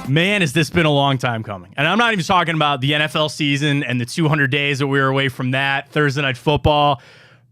Man, has this been a long time coming. And I'm not even talking about the NFL season and the 200 days that we were away from that, Thursday Night Football,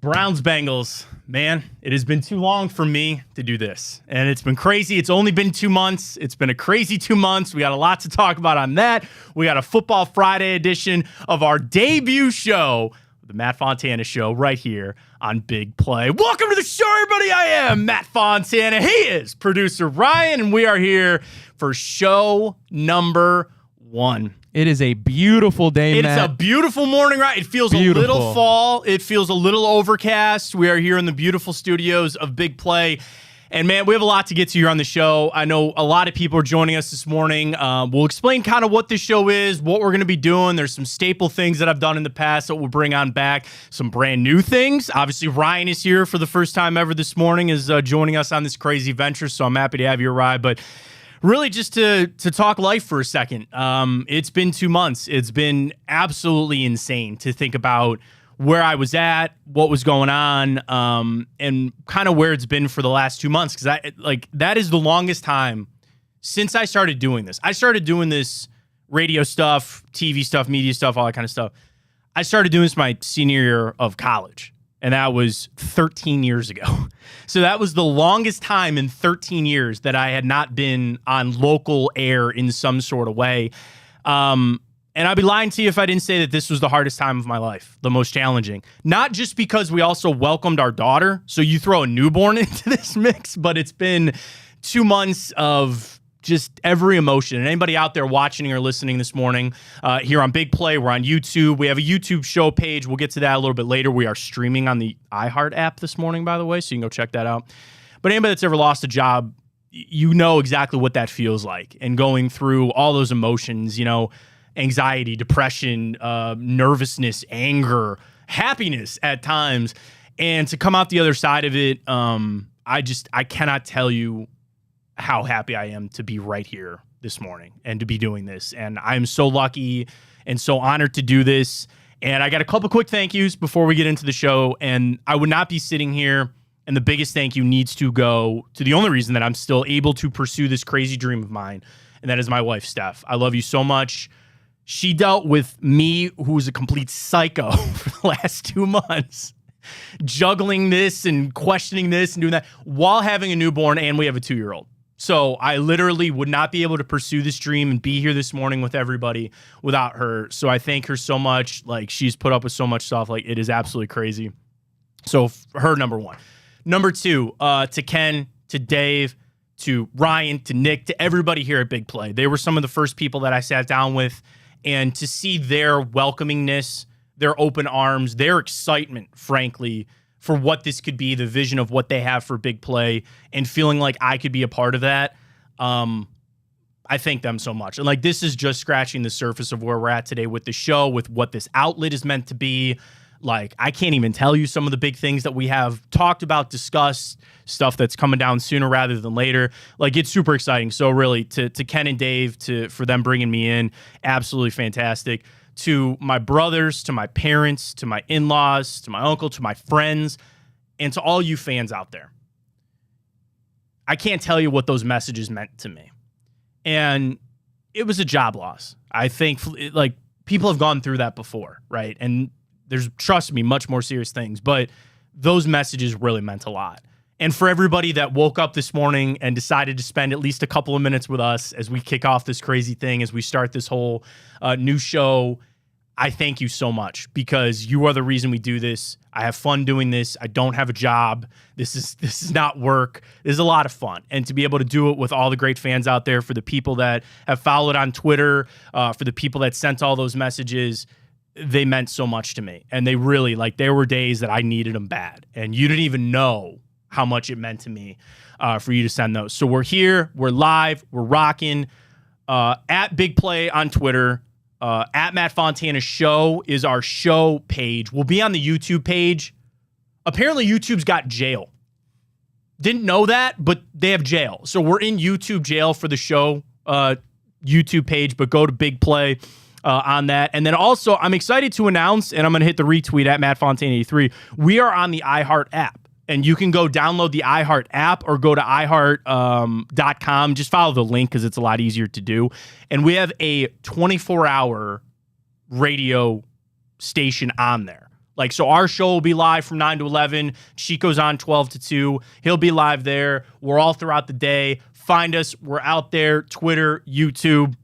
Browns, Bengals. Man, it has been too long for me to do this. And it's been crazy. It's only been 2 months. It's been a crazy 2 months. We got a lot to talk about on that. We got a Football Friday edition of our debut show, the Matt Fontana Show, right here on Big Play. Welcome to the show, everybody. I am Matt Fontana. He is producer Ryan, and we are here for show number 1. It is a beautiful day, Matt. It's a beautiful morning, right? It feels a little fall. It feels a little overcast. We are here in the beautiful studios of Big Play. And, man, we have a lot to get to here on the show. I know a lot of people are joining us this morning. We'll explain kind of what this show is, what we're going to be doing. There's some staple things that I've done in the past that we'll bring on back. Some brand new things. Obviously, Ryan is here for the first time ever this morning, is joining us on this crazy venture, so I'm happy to have you ride. But really just to talk life for a second. It's been 2 months. It's been absolutely insane to think about where I was at, what was going on, and kind of where it's been for the last 2 months. Because that is the longest time since I started doing this. I started doing this radio stuff, TV stuff, media stuff, all that kind of stuff. I started doing this my senior year of college, and that was 13 years ago. So that was the longest time in 13 years that I had not been on local air in some sort of way. And I'd be lying to you if I didn't say that this was the hardest time of my life, the most challenging. Not just because we also welcomed our daughter, so you throw a newborn into this mix, but it's been 2 months of just every emotion. And anybody out there watching or listening this morning here on Big Play, we're on YouTube. We have a YouTube show page. We'll get to that a little bit later. We are streaming on the iHeart app this morning, by the way, so you can go check that out. But anybody that's ever lost a job, you know exactly what that feels like. And going through all those emotions, anxiety, depression, nervousness, anger, happiness at times. And to come out the other side of it, I cannot tell you how happy I am to be right here this morning and to be doing this. And I'm so lucky and so honored to do this. And I got a couple quick thank yous before we get into the show. And I would not be sitting here, and the biggest thank you needs to go to the only reason that I'm still able to pursue this crazy dream of mine. And that is my wife, Steph. I love you so much. She dealt with me, who was a complete psycho for the last 2 months, juggling this and questioning this and doing that while having a newborn, and we have a 2-year-old. So I literally would not be able to pursue this dream and be here this morning with everybody without her. So I thank her so much. She's put up with so much stuff. It is absolutely crazy. So her, number one. Number two, to Ken, to Dave, to Ryan, to Nick, to everybody here at Big Play. They were some of the first people that I sat down with. And to see their welcomingness, their open arms, their excitement, frankly, for what this could be, the vision of what they have for Big Play, and feeling like I could be a part of that, I thank them so much. And this is just scratching the surface of where we're at today with the show, with what this outlet is meant to be. I can't even tell you some of the big things that we have talked about, discussed, stuff that's coming down sooner rather than later. It's super exciting. So really, to Ken and Dave, for them bringing me in, absolutely fantastic. To my brothers, to my parents, to my in-laws, to my uncle, to my friends, and to all you fans out there. I can't tell you what those messages meant to me. And it was a job loss. I think, people have gone through that before, right? And there's, trust me, much more serious things, but those messages really meant a lot. And for everybody that woke up this morning and decided to spend at least a couple of minutes with us as we kick off this crazy thing, as we start this whole new show, I thank you so much, because you are the reason we do this. I have fun doing this. I don't have a job. This is not work. This is a lot of fun. And to be able to do it with all the great fans out there, for the people that have followed on Twitter, for the people that sent all those messages, they meant so much to me. And they really, there were days that I needed them bad. And you didn't even know how much it meant to me for you to send those. So we're here. We're live. We're rocking. At Big Play on Twitter. At Matt Fontana Show is our show page. We'll be on the YouTube page. Apparently, YouTube's got jail. Didn't know that, but they have jail. So we're in YouTube jail for the show YouTube page, but go to Big Play on that. And then also, I'm excited to announce, and I'm going to hit the retweet at Matt Fontana 83. We are on the iHeart app. and you can go download the iHeart app or go to iHeart.com. Just follow the link because it's a lot easier to do. And we have a 24-hour radio station on there. Like, so our show will be live from 9 to 11. Chico's on 12 to 2. He'll be live there. We're all throughout the day. Find us. We're out there. Twitter, YouTube.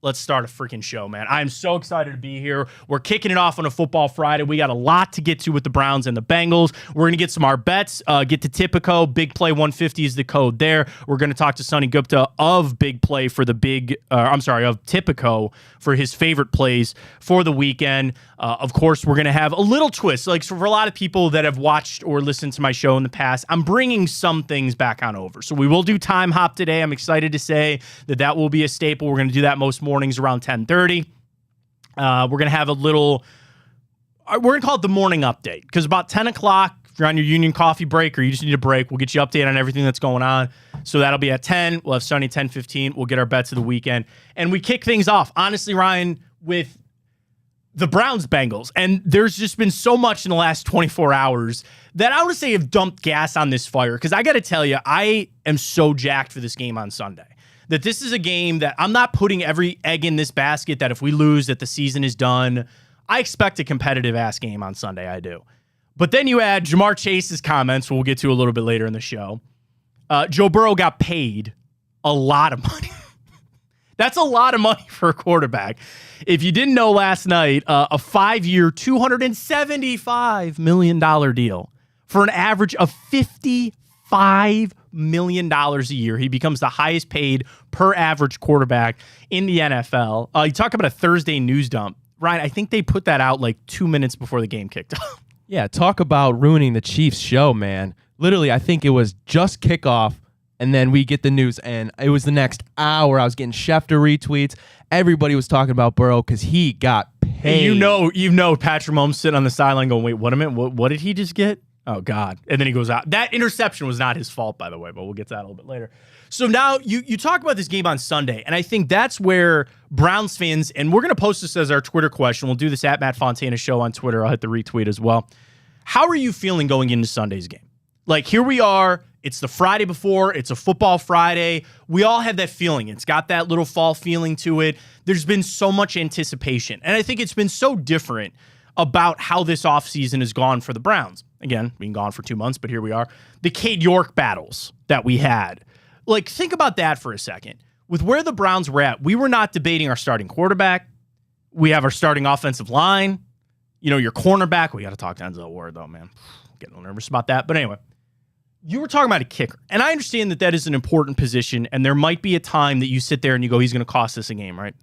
Let's start a freaking show, man. I'm so excited to be here. We're kicking it off on a Football Friday. We got a lot to get to with the Browns and the Bengals. We're going to get some our bets, get to Tipico. Big Play 150 is the code there. We're going to talk to Sonny Gupta of Big Play for the of Tipico for his favorite plays for the weekend. Of course, we're going to have a little twist. Like, so for a lot of people that have watched or listened to my show in the past, I'm bringing some things back on over. So we will do Timehop today. I'm excited to say that will be a staple. We're going to do that most mornings around 10:30. We're going to have a little, we're going to call it the morning update, because about 10 o'clock, if you're on your union coffee break or you just need a break, we'll get you updated on everything that's going on. So that'll be at 10. We'll have Sonny 10:15. We'll get our bets of the weekend. And we kick things off, honestly, Ryan, with the Browns-Bengals. And there's just been so much in the last 24 hours that I would say have dumped gas on this fire. Because I got to tell you, I am so jacked for this game on Sunday. That this is a game that I'm not putting every egg in this basket that if we lose that the season is done. I expect a competitive-ass game on Sunday, I do. But then you add Jamar Chase's comments, we'll get to a little bit later in the show. Joe Burrow got paid a lot of money. That's a lot of money for a quarterback. If you didn't know last night, a 5-year, $275 million deal for an average of $55 million a year. He becomes the highest paid per average quarterback in the NFL. You talk about a Thursday news dump. Ryan, I think they put that out like 2 minutes before the game kicked off. Yeah, talk about ruining the Chiefs show, man. Literally, I think it was just kickoff, and then we get the news, and it was the next hour. I was getting Schefter retweets. Everybody was talking about Burrow because he got paid. And you know Patrick Mahomes sitting on the sideline going, wait, what a minute, what did he just get? Oh, God. And then he goes out. That interception was not his fault, by the way, but we'll get to that a little bit later. So now you talk about this game on Sunday, and I think that's where Browns fans, and we're going to post this as our Twitter question. We'll do this at Matt Fontana Show on Twitter. I'll hit the retweet as well. How are you feeling going into Sunday's game? Like, here we are. It's the Friday before. It's a Football Friday. We all have that feeling. It's got that little fall feeling to it. There's been so much anticipation, and I think it's been so different about how this offseason has gone for the Browns. Again, being gone for 2 months, but here we are. The Cade York battles that we had. Like, think about that for a second. With where the Browns were at, we were not debating our starting quarterback. We have our starting offensive line. You know, your cornerback. We got to talk to Denzel Ward, though, man. Getting a little nervous about that. But anyway, you were talking about a kicker. And I understand that that is an important position, and there might be a time that you sit there and you go, he's going to cost us a game, right?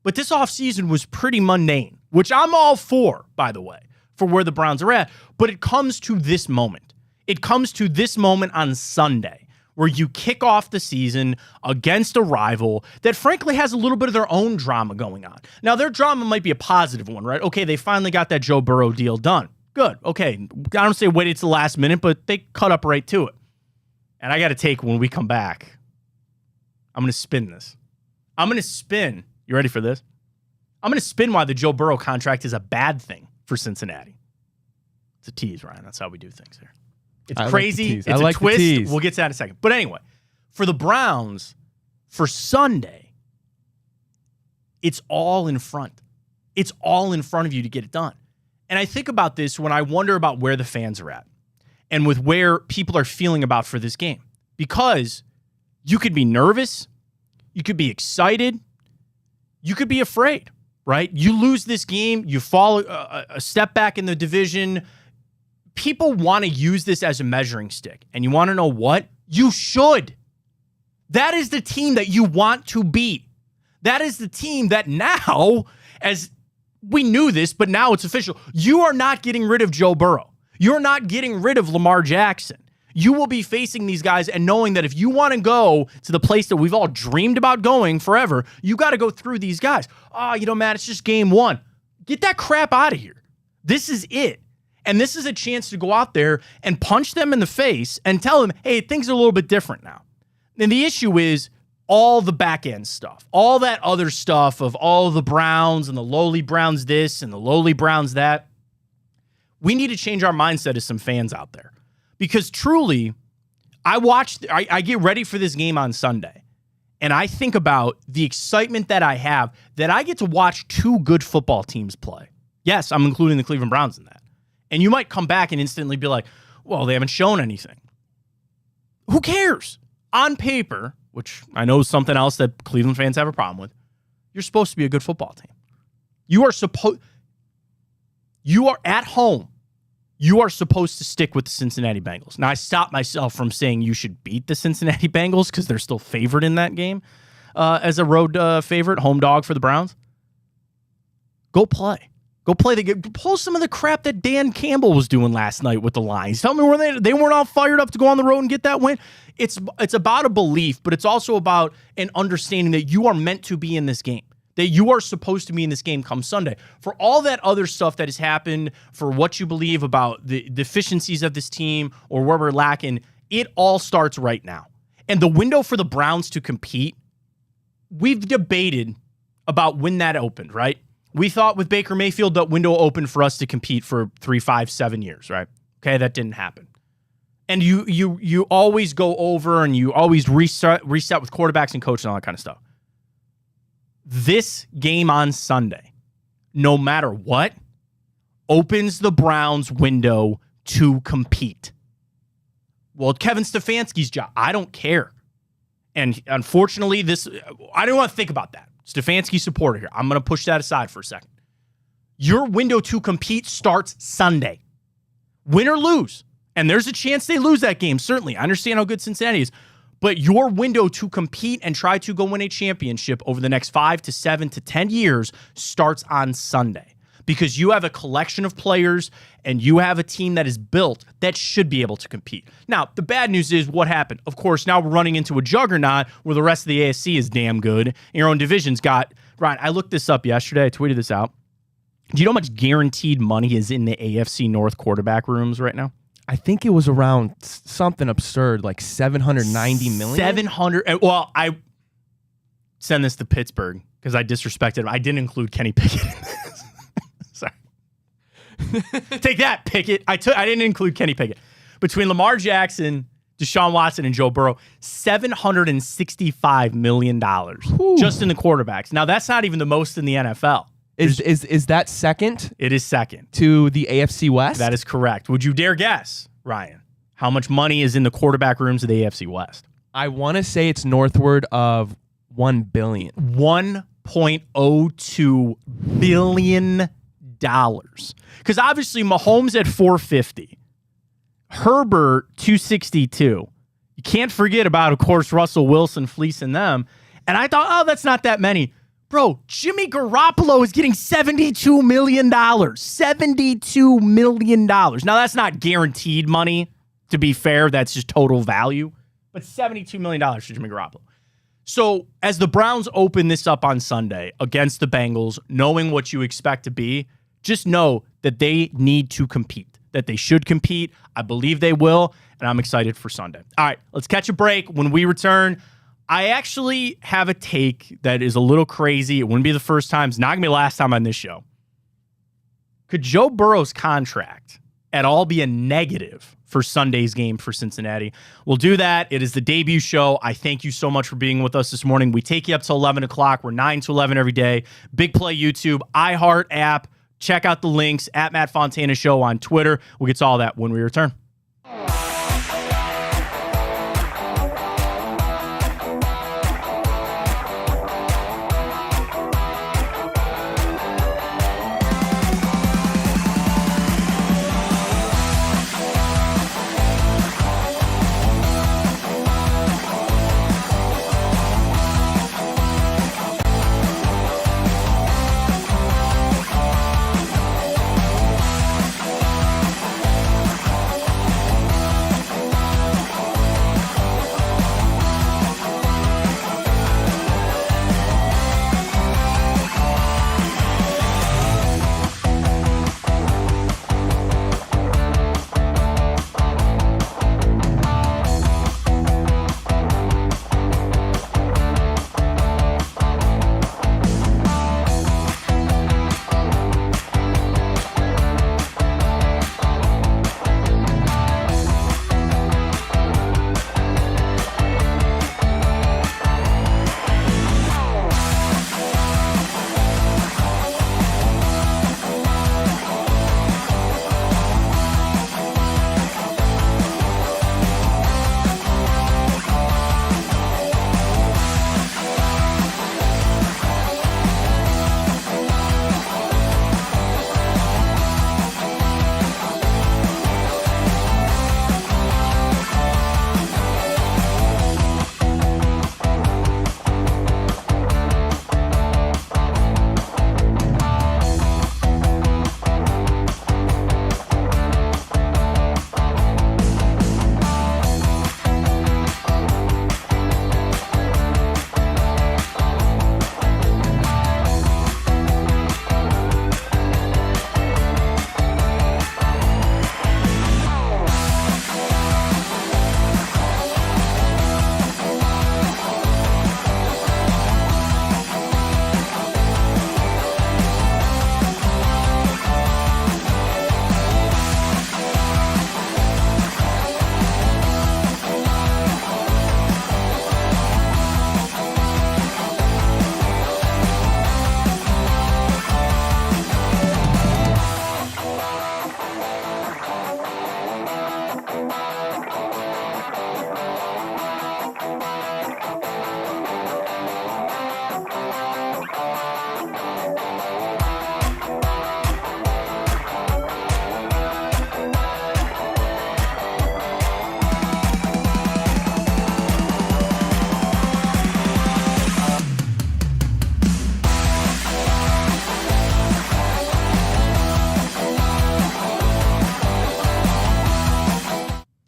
But this offseason was pretty mundane, which I'm all for, by the way, for where the Browns are at. But it comes to this moment. It comes to this moment on Sunday where you kick off the season against a rival that frankly has a little bit of their own drama going on. Now, their drama might be a positive one, right? Okay, they finally got that Joe Burrow deal done. Good. Okay. I don't say waited to the last minute, but they cut up right to it. And I got to take when we come back. I'm going to spin this. I'm going to spin. You ready for this? I'm going to spin why the Joe Burrow contract is a bad thing for Cincinnati. It's a tease, Ryan. That's how we do things here. It's crazy. It's a twist. We'll get to that in a second. But anyway, for the Browns, for Sunday, it's all in front. It's all in front of you to get it done. And I think about this when I wonder about where the fans are at and with where people are feeling about for this game. Because you could be nervous. You could be excited. You could be afraid, right? You lose this game. You fall a step back in the division. People want to use this as a measuring stick. And you want to know what? You should. That is the team that you want to beat. That is the team that now, as we knew this, but now it's official, you are not getting rid of Joe Burrow. You're not getting rid of Lamar Jackson. You will be facing these guys and knowing that if you want to go to the place that we've all dreamed about going forever, you got to go through these guys. Oh, Matt, it's just game one. Get that crap out of here. This is it. And this is a chance to go out there and punch them in the face and tell them, hey, things are a little bit different now. And the issue is all the back end stuff, all that other stuff of all the Browns and the lowly Browns this and the lowly Browns that. We need to change our mindset as some fans out there. Because truly, I get ready for this game on Sunday, and I think about the excitement that I have that I get to watch two good football teams play. Yes, I'm including the Cleveland Browns in that. And you might come back and instantly be like, well, they haven't shown anything. Who cares? On paper, which I know is something else that Cleveland fans have a problem with, you're supposed to be a good football team. You are at home. You are supposed to stick with the Cincinnati Bengals. Now, I stopped myself from saying you should beat the Cincinnati Bengals because they're still favored in that game as a road favorite, home dog for the Browns. Go play. Go play the game. Pull some of the crap that Dan Campbell was doing last night with the Lions. Tell me where they weren't all fired up to go on the road and get that win. It's about a belief, but it's also about an understanding that you are meant to be in this game. That you are supposed to be in this game come Sunday. For all that other stuff that has happened, for what you believe about the deficiencies of this team or where we're lacking, it all starts right now. And the window for the Browns to compete, we've debated about when that opened, right? We thought with Baker Mayfield that window opened for us to compete for 3, 5, 7 years, right? Okay, that didn't happen. And you always go over and you always reset with quarterbacks and coaches and all that kind of stuff. This game on Sunday, no matter what, opens the Browns' window to compete. Well, Kevin Stefanski's job, I don't care. And unfortunately, I don't want to think about that. Stefanski supporter here. I'm going to push that aside for a second. Your window to compete starts Sunday. Win or lose. And there's a chance they lose that game, certainly. I understand how good Cincinnati is. But your window to compete and try to go win a championship over the next 5 to 7 to 10 years starts on Sunday. Because you have a collection of players and you have a team that is built that should be able to compete. Now, the bad news is what happened. Of course, now we're running into a juggernaut where the rest of the AFC is damn good. And your own division's got... Ryan, I looked this up yesterday. I tweeted this out. Do you know how much guaranteed money is in the AFC North quarterback rooms right now? I think it was around something absurd, like $790 million. 700. Well, I send this to Pittsburgh because I disrespected him. I didn't include Kenny Pickett in this. Sorry. Take that, Pickett. I didn't include Kenny Pickett. Between Lamar Jackson, Deshaun Watson, and Joe Burrow, $765 million just in the quarterbacks. Now, that's not even the most in the NFL. Is that second? It is second. To the AFC West? That is correct. Would you dare guess, Ryan, how much money is in the quarterback rooms of the AFC West? I want to say it's northward of $1 billion. $1.02 billion. Because obviously Mahomes at 450, Herbert 262. You can't forget about, of course, Russell Wilson fleecing them. And I thought, oh, that's not that many. Bro, Jimmy Garoppolo is getting $72 million. $72 million. Now, that's not guaranteed money, to be fair. That's just total value. But $72 million for Jimmy Garoppolo. So, as the Browns open this up on Sunday against the Bengals, knowing what you expect to be, just know that they need to compete, that they should compete. I believe they will, and I'm excited for Sunday. All right, let's catch a break. When we return, I actually have a take that is a little crazy. It wouldn't be the first time. It's not going to be the last time on this show. Could Joe Burrow's contract at all be a negative for Sunday's game for Cincinnati? We'll do that. It is the debut show. I thank you so much for being with us this morning. We take you up till 11 o'clock. We're 9 to 11 every day. Big Play YouTube, iHeart app. Check out the links at Matt Fontana Show on Twitter. We'll get to all that when we return.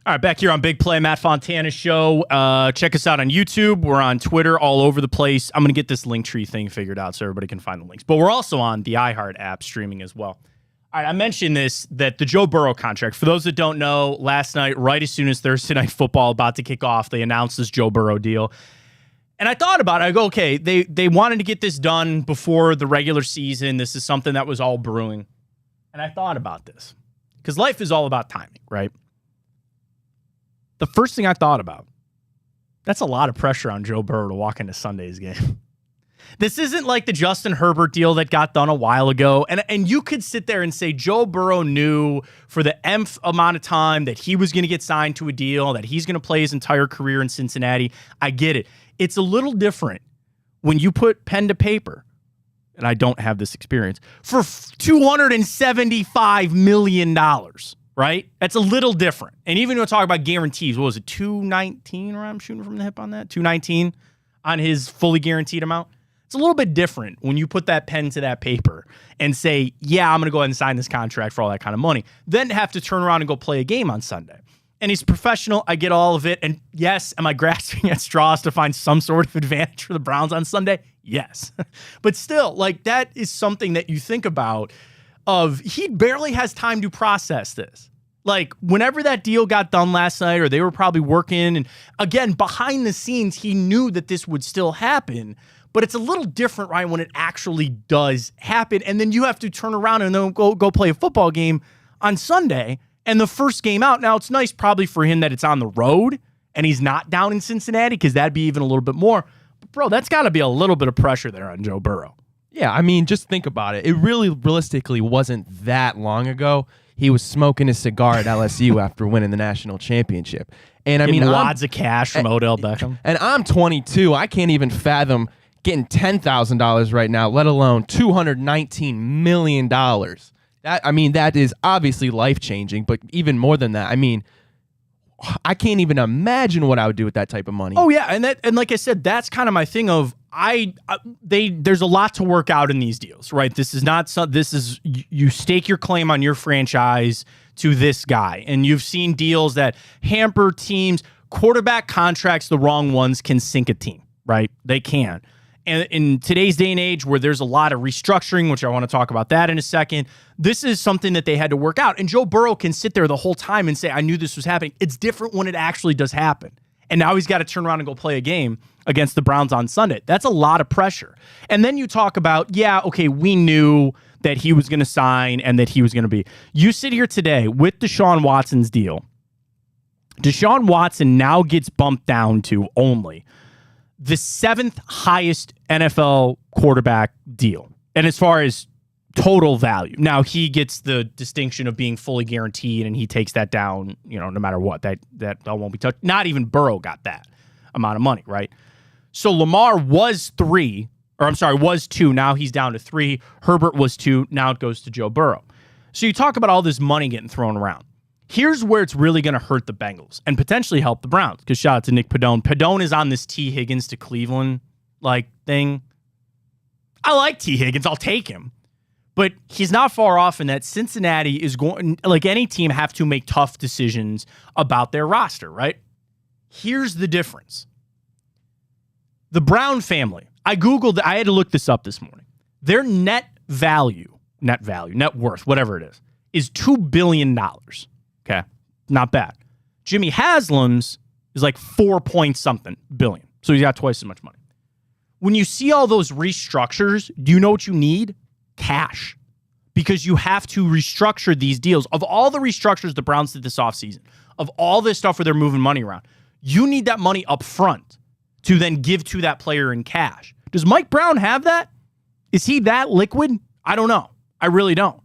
All right, back here on Big Play, Matt Fontana Show. Check us out on YouTube. We're on Twitter, all over the place. I'm going to get this Linktree thing figured out so everybody can find the links. But we're also on the iHeart app streaming as well. All right, I mentioned this, that the Joe Burrow contract, for those that don't know, last night, right as soon as Thursday Night Football about to kick off, they announced this Joe Burrow deal. And I thought about it. I go, okay, they wanted to get this done before the regular season. This is something that was all brewing. And I thought about this because life is all about timing, right? The first thing I thought about, that's a lot of pressure on Joe Burrow to walk into Sunday's game. This isn't like the Justin Herbert deal that got done a while ago. And you could sit there and say Joe Burrow knew for the nth amount of time that he was going to get signed to a deal, that he's going to play his entire career in Cincinnati. I get it. It's a little different when you put pen to paper, and I don't have this experience, for $275 million. Right? That's a little different. And even when we talk about guarantees, what was it, 219, or I'm shooting from the hip on that? 219 on his fully guaranteed amount. It's a little bit different when you put that pen to that paper and say, yeah, I'm going to go ahead and sign this contract for all that kind of money. Then have to turn around and go play a game on Sunday. And he's professional. I get all of it. And yes, am I grasping at straws to find some sort of advantage for the Browns on Sunday? Yes. But still, like, that is something that you think about. He barely has time to process this. Like, whenever that deal got done last night, or they were probably working, and again, behind the scenes, he knew that this would still happen, but it's a little different, right, when it actually does happen, and then you have to turn around and then go play a football game on Sunday, and the first game out, now it's nice probably for him that it's on the road, and he's not down in Cincinnati, because that'd be even a little bit more, but bro, that's got to be a little bit of pressure there on Joe Burrow. Yeah, I mean, just think about it. It really realistically wasn't that long ago. He was smoking his cigar at LSU after winning the national championship. And I mean, lots of cash from Odell Beckham. And I'm 22. I can't even fathom getting $10,000 right now, let alone $219 million. That is obviously life-changing, but even more than that, I mean, I can't even imagine what I would do with that type of money. Oh yeah, and like I said, that's kind of my thing of there's a lot to work out in these deals, right? This is you stake your claim on your franchise to this guy, and you've seen deals that hamper teams. Quarterback contracts, the wrong ones, can sink a team, right? They can. And in today's day and age where there's a lot of restructuring, which I want to talk about that in a second, this is something that they had to work out. And Joe Burrow can sit there the whole time and say, I knew this was happening. It's different when it actually does happen. And now he's got to turn around and go play a game against the Browns on Sunday. That's a lot of pressure. And then you talk about, yeah, okay, we knew that he was going to sign and that he was going to be. You sit here today with Deshaun Watson's deal. Deshaun Watson now gets bumped down to only the 7th highest NFL quarterback deal. And as far as total value, now he gets the distinction of being fully guaranteed, and he takes that down, no matter what, that won't be touched. Not even Burrow got that amount of money, right? So Lamar was 2. Now he's down to 3. Herbert was 2. Now it goes to Joe Burrow. So you talk about all this money getting thrown around. Here's where it's really going to hurt the Bengals and potentially help the Browns, because shout out to Nick Padone. Padone is on this T. Higgins to Cleveland thing. I like T. Higgins. I'll take him. But he's not far off in that Cincinnati is going, like any team, have to make tough decisions about their roster, right? Here's the difference. The Brown family, I had to look this up this morning. Their net worth, whatever it is $2 billion. Okay, not bad. Jimmy Haslam's is like 4 point something billion. So he's got twice as much money. When you see all those restructures, do you know what you need? Cash. Because you have to restructure these deals. Of all the restructures the Browns did this offseason, of all this stuff where they're moving money around, you need that money up front to then give to that player in cash. Does Mike Brown have that? Is he that liquid? I don't know. I really don't.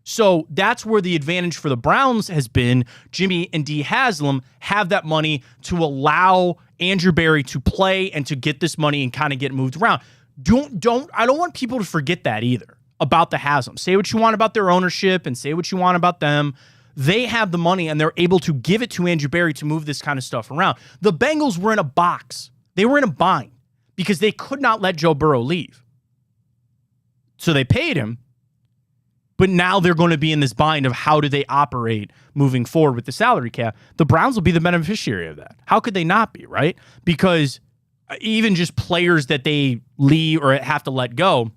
So that's where the advantage for the Browns has been. Jimmy and D. Haslam have that money to allow Andrew Berry to play and to get this money and kind of get moved around. I don't want people to forget that either about the Haslam. Say what you want about their ownership and say what you want about them. They have the money and they're able to give it to Andrew Berry to move this kind of stuff around. The Bengals were in a box. They were in a bind because they could not let Joe Burrow leave. So they paid him. But now they're going to be in this bind of how do they operate moving forward with the salary cap. The Browns will be the beneficiary of that. How could they not be, right? Because even just players that they leave or have to let go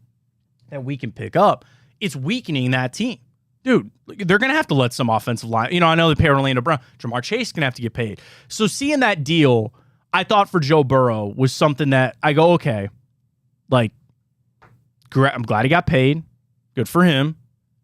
that we can pick up, it's weakening that team. Dude, they're going to have to let some offensive line. I know they pay Orlando Brown. Jamar Chase is going to have to get paid. So seeing that deal, I thought for Joe Burrow was something that I go, okay, like, I'm glad he got paid. Good for him.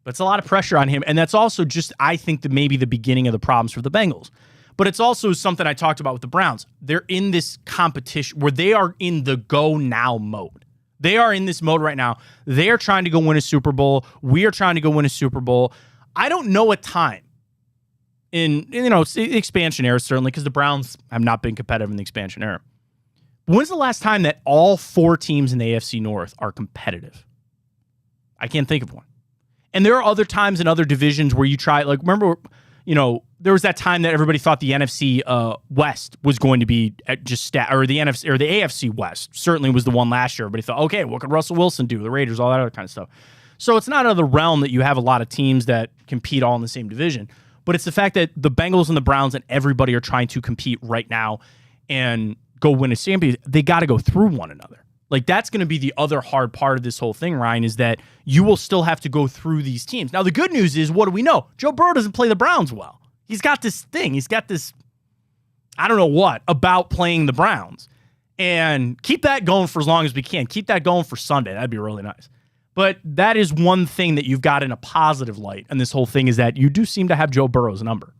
But it's a lot of pressure on him. And that's also just, I think, maybe the beginning of the problems for the Bengals. But it's also something I talked about with the Browns. They're in this competition where they are in the go now mode. They are in this mode right now. They are trying to go win a Super Bowl. We are trying to go win a Super Bowl. I don't know a time in expansion era, certainly, because the Browns have not been competitive in the expansion era. When's the last time that all 4 teams in the AFC North are competitive? I can't think of one. And there are other times in other divisions where you try, like, remember, there was that time that everybody thought the NFC West was going to be or the NFC or the AFC West certainly was the one last year. Everybody thought, okay, what could Russell Wilson do? The Raiders, all that other kind of stuff. So it's not out of the realm that you have a lot of teams that compete all in the same division, but it's the fact that the Bengals and the Browns and everybody are trying to compete right now and go win a championship. They got to go through one another. Like, that's going to be the other hard part of this whole thing, Ryan, is that you will still have to go through these teams. Now, the good news is, what do we know? Joe Burrow doesn't play the Browns well. He's got this thing. He's got this, I don't know what, about playing the Browns. And keep that going for as long as we can. Keep that going for Sunday. That'd be really nice. But that is one thing that you've got in a positive light. And this whole thing is that you do seem to have Joe Burrow's number.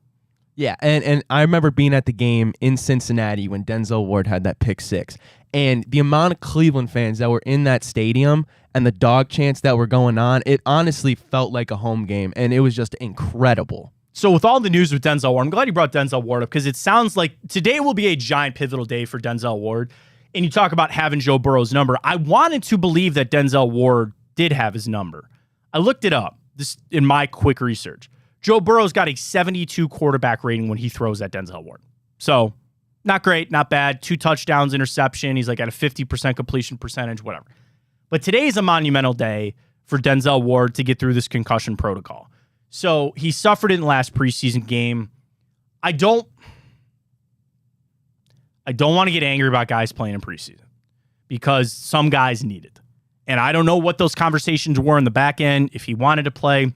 Yeah, and I remember being at the game in Cincinnati when Denzel Ward had that pick 6. And the amount of Cleveland fans that were in that stadium and the dog chants that were going on, it honestly felt like a home game, and it was just incredible. So with all the news with Denzel Ward, I'm glad you brought Denzel Ward up because it sounds like today will be a giant pivotal day for Denzel Ward. And you talk about having Joe Burrow's number. I wanted to believe that Denzel Ward did have his number. I looked it up this in my quick research. Joe Burrow's got a 72 quarterback rating when he throws at Denzel Ward. So not great, not bad. 2 touchdowns, interception. He's like at a 50% completion percentage, whatever. But today is a monumental day for Denzel Ward to get through this concussion protocol. So he suffered it in the last preseason game. I don't want to get angry about guys playing in preseason because some guys need it. And I don't know what those conversations were in the back end, if he wanted to play,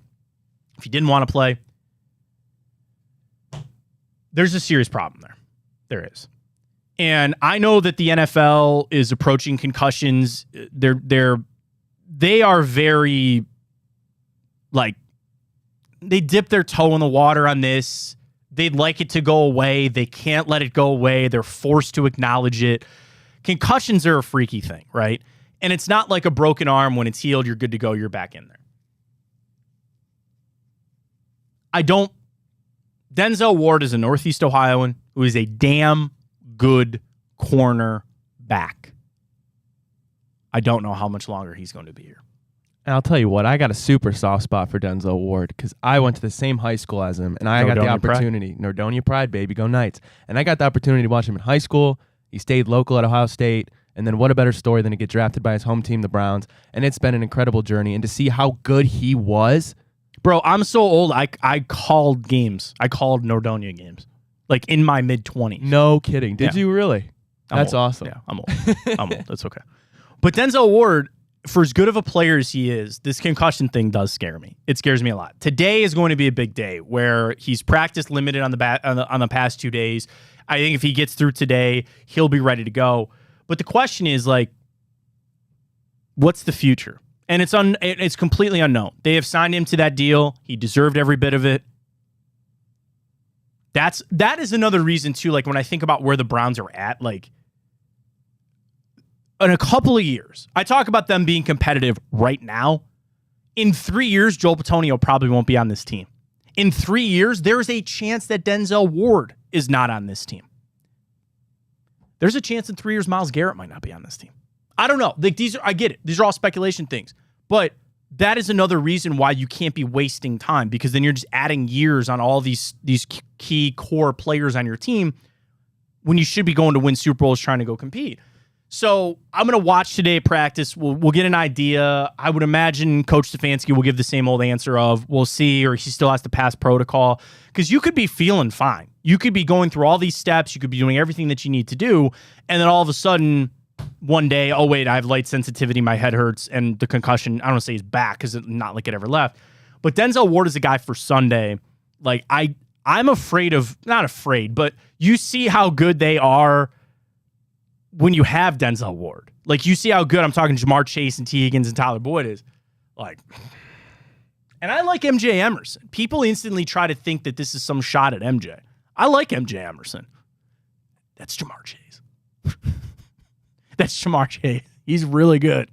if he didn't want to play. There's a serious problem there. There is. And I know that the NFL is approaching concussions. They are very, like, they dip their toe in the water on this. They'd like it to go away. They can't let it go away. They're forced to acknowledge it. Concussions are a freaky thing, right? And it's not like a broken arm. When it's healed, you're good to go. You're back in there. Denzel Ward is a Northeast Ohioan who is a damn good corner back. I don't know how much longer he's going to be here. And I'll tell you what, I got a super soft spot for Denzel Ward because I went to the same high school as him, and I got the opportunity. Nordonia Pride, baby, go Knights. And I got the opportunity to watch him in high school. He stayed local at Ohio State. And then what a better story than to get drafted by his home team, the Browns. And it's been an incredible journey. And to see how good he was. Bro, I'm so old, I called games. I called Nordonia games. Like in my mid-20s. No kidding. Did you really? That's awesome. Yeah, I'm old. I'm old. That's okay. But Denzel Ward, for as good of a player as he is, this concussion thing does scare me. It scares me a lot. Today is going to be a big day where he's practice limited on the past 2 days. I think if he gets through today, he'll be ready to go. But the question is, like, what's the future? And it's completely unknown. They have signed him to that deal. He deserved every bit of it. That is another reason too. Like when I think about where the Browns are at, like in a couple of years, I talk about them being competitive right now. In 3 years, Joel Bitonio probably won't be on this team. In 3 years, there is a chance that Denzel Ward is not on this team. There's a chance in 3 years Myles Garrett might not be on this team. I don't know. Like I get it. These are all speculation things. But that is another reason why you can't be wasting time, because then you're just adding years on all these key core players on your team when you should be going to win Super Bowls trying to go compete. So I'm going to watch today at practice. We'll get an idea. I would imagine Coach Stefanski will give the same old answer of we'll see, or he still has to pass protocol, because you could be feeling fine. You could be going through all these steps. You could be doing everything that you need to do. And then all of a sudden, one day, oh, wait, I have light sensitivity. My head hurts. And the concussion, I don't want to say is back because it's not like it ever left. But Denzel Ward is a guy for Sunday. Like, I'm afraid of, not afraid, but you see how good they are when you have Denzel Ward. Like, you see how good, I'm talking Jamar Chase and T. Higgins and Tyler Boyd is. Like, and I like MJ Emerson. People instantly try to think that this is some shot at MJ. I like MJ Emerson. That's Jamar Chase. That's Jamar Chase. He's really good.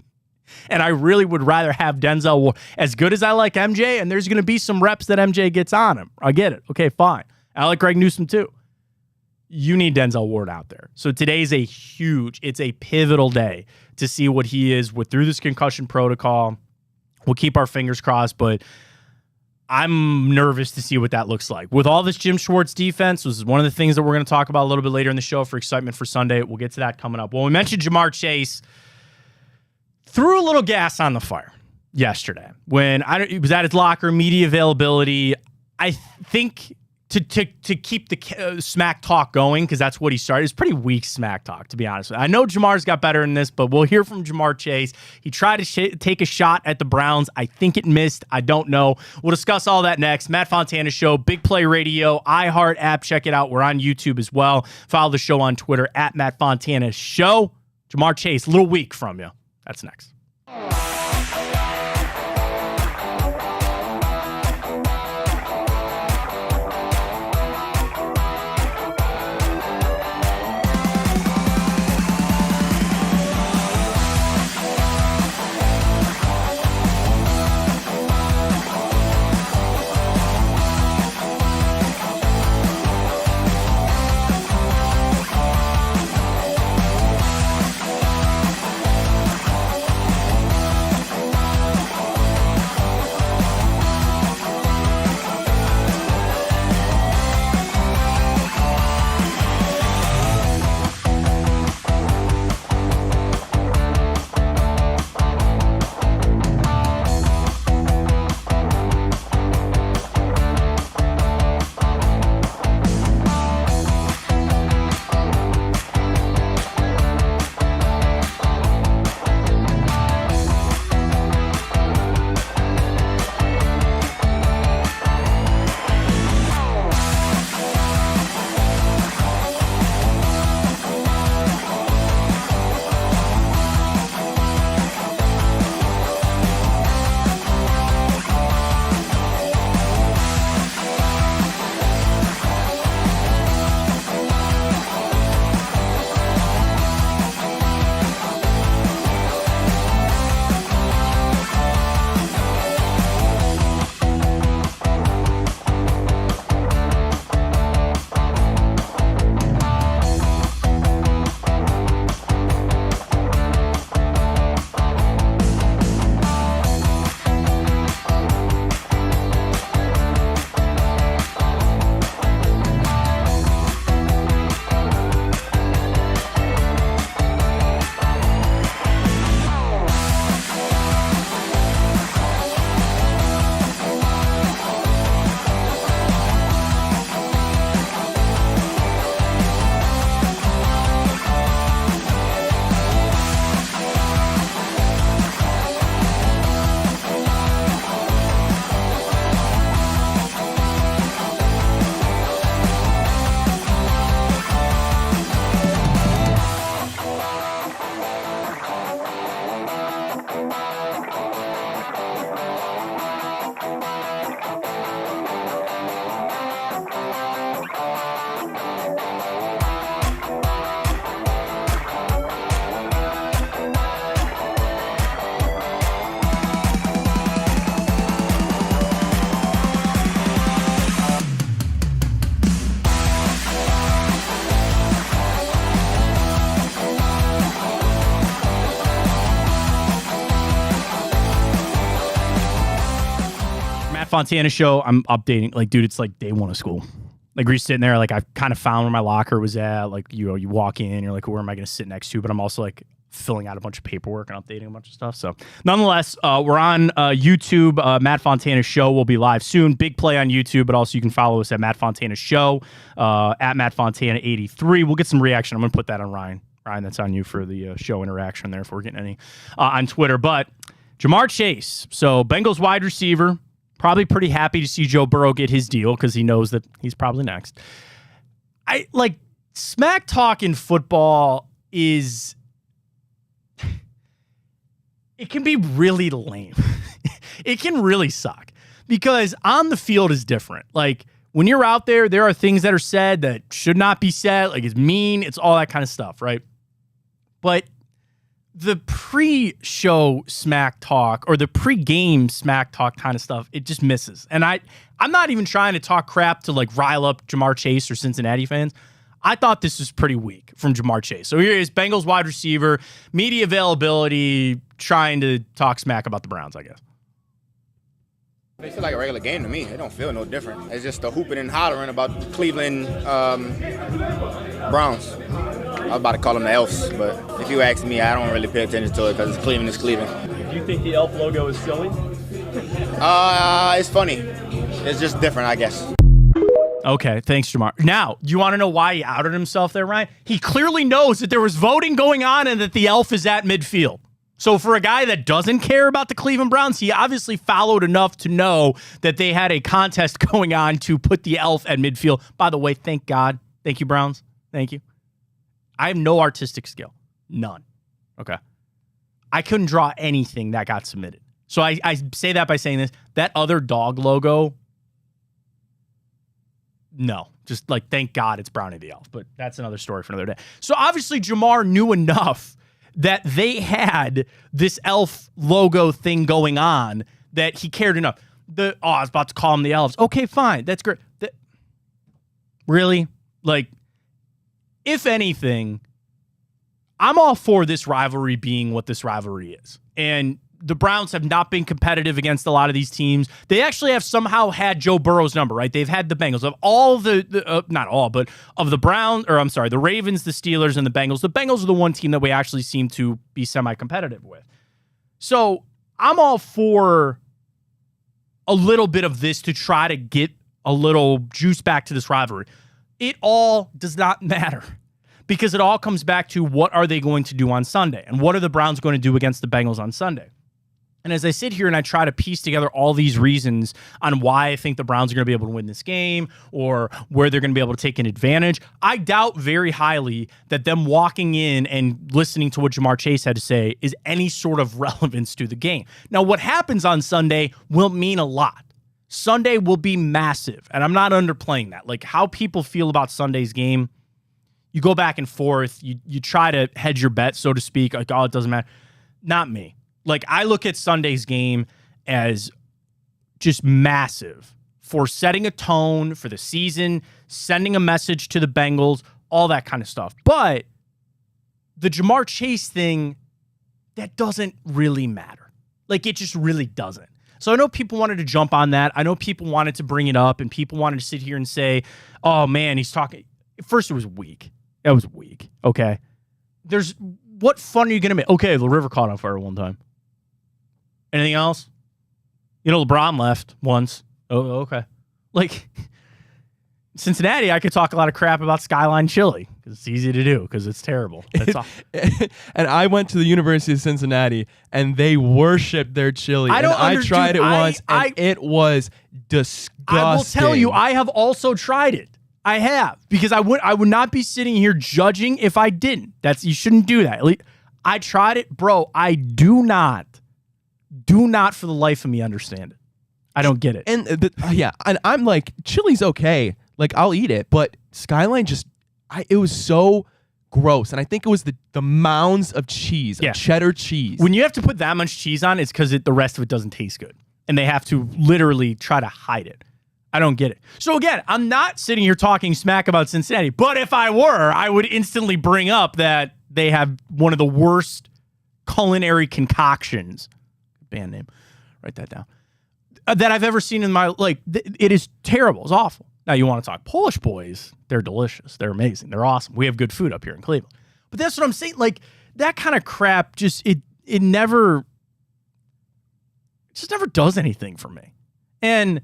And I really would rather have Denzel Ward. As good as I like MJ, and there's going to be some reps that MJ gets on him. I get it. Okay, fine. I like Greg Newsome too. You need Denzel Ward out there. So today's it's a pivotal day to see what he is through this concussion protocol. We'll keep our fingers crossed, but I'm nervous to see what that looks like. With all this Jim Schwartz defense, this is one of the things that we're going to talk about a little bit later in the show for excitement for Sunday. We'll get to that coming up. Well, we mentioned Jamar Chase threw a little gas on the fire yesterday when he was at his locker, media availability. I think to keep the smack talk going, because that's what he started. It's pretty weak smack talk, to be honest with you. I know Jamar's got better in this, but we'll hear from Jamar Chase. He tried to take a shot at the Browns. I think it missed. I don't know. We'll discuss all that next. Matt Fontana Show, Big Play Radio, iHeart app. Check it out. We're on YouTube as well. Follow the show on Twitter at Matt Fontana Show. Jamar Chase, a little weak from you. That's next. Fontana Show. I'm updating. Like, dude, it's like day one of school. Like we're sitting there, like I kind of found where my locker was at. Like, you walk in, you're like, where am I going to sit next to? But I'm also like filling out a bunch of paperwork and updating a bunch of stuff. So nonetheless, we're on YouTube. Matt Fontana Show will be live soon. Big play on YouTube, but also you can follow us at Matt Fontana Show, at Matt Fontana 83. We'll get some reaction. I'm going to put that on Ryan. Ryan, that's on you for the show interaction there if we're getting any on Twitter. But Jamar Chase, so Bengals wide receiver, probably pretty happy to see Joe Burrow get his deal because he knows that he's probably next. Smack talk in football is... It can be really lame. It can really suck because on the field is different. Like when you're out there, there are things that are said that should not be said. Like it's mean. It's all that kind of stuff, right? But the pre-show smack talk or the pre-game smack talk kind of stuff, it just misses. And I'm not even trying to talk crap to like rile up Jamar Chase or Cincinnati fans. I thought this was pretty weak from Jamar Chase. So here is Bengals wide receiver, media availability, trying to talk smack about the Browns, I guess. It feels like a regular game to me. It don't feel no different. It's just the hooping and hollering about Cleveland Browns. I was about to call them the Elves, but if you ask me, I don't really pay attention to it because it's Cleveland is Cleveland. Do you think the elf logo is silly? It's funny. It's just different, I guess. Okay, thanks, Jamar. Now, do you want to know why he outed himself there, Ryan? He clearly knows that there was voting going on and that the elf is at midfield. So for a guy that doesn't care about the Cleveland Browns, he obviously followed enough to know that they had a contest going on to put the elf at midfield. By the way, thank God. Thank you, Browns. Thank you. I have no artistic skill. None. Okay. I couldn't draw anything that got submitted. So I say that by saying this. That other dog logo... No, just like, thank God it's Brownie the Elf, but that's another story for another day. So obviously Jamar knew enough that they had this elf logo thing going on that he cared enough. I was about to call him the Elves. Okay, fine. That's great. Really? Like, if anything, I'm all for this rivalry being what this rivalry is. And the Browns have not been competitive against a lot of these teams. They actually have somehow had Joe Burrow's number, right? They've had the Bengals. Of all not all, but of the the Ravens, the Steelers, and the Bengals. The Bengals are the one team that we actually seem to be semi-competitive with. So I'm all for a little bit of this to try to get a little juice back to this rivalry. It all does not matter because it all comes back to what are they going to do on Sunday and what are the Browns going to do against the Bengals on Sunday. And as I sit here and I try to piece together all these reasons on why I think the Browns are going to be able to win this game or where they're going to be able to take an advantage, I doubt very highly that them walking in and listening to what Jamar Chase had to say is any sort of relevance to the game. Now, what happens on Sunday will mean a lot. Sunday will be massive, and I'm not underplaying that. Like, how people feel about Sunday's game, you go back and forth, you try to hedge your bet, so to speak, like, oh, it doesn't matter. Not me. Like, I look at Sunday's game as just massive for setting a tone for the season, sending a message to the Bengals, all that kind of stuff. But the Jamar Chase thing, that doesn't really matter. Like, it just really doesn't. So I know people wanted to jump on that. I know people wanted to bring it up, and people wanted to sit here and say, oh, man, he's talking. First, it was weak. It was weak, okay? What fun are you going to make? Okay, the river caught on fire one time. Anything else? You know, LeBron left once. Oh, okay. Like, Cincinnati, I could talk a lot of crap about Skyline Chili because it's easy to do because it's terrible. That's all. And I went to the University of Cincinnati, and they worship their chili. I tried it once, and it was disgusting. I will tell you, I have also tried it. I have, because I would not be sitting here judging if I didn't. You shouldn't do that. I tried it, bro. I do not for the life of me understand it. I don't get it. And and I'm like, chili's okay. Like, I'll eat it, but Skyline it was so gross. And I think it was the mounds of cheese, of cheddar cheese. When you have to put that much cheese on, it's because the rest of it doesn't taste good. And they have to literally try to hide it. I don't get it. So again, I'm not sitting here talking smack about Cincinnati, but if I were, I would instantly bring up that they have one of the worst culinary concoctions, band name, write that down, that I've ever seen in my, it is terrible. It's awful. Now, you want to talk Polish boys, they're delicious. They're amazing. They're awesome. We have good food up here in Cleveland. But that's what I'm saying. Like, that kind of crap just, it never does anything for me. And,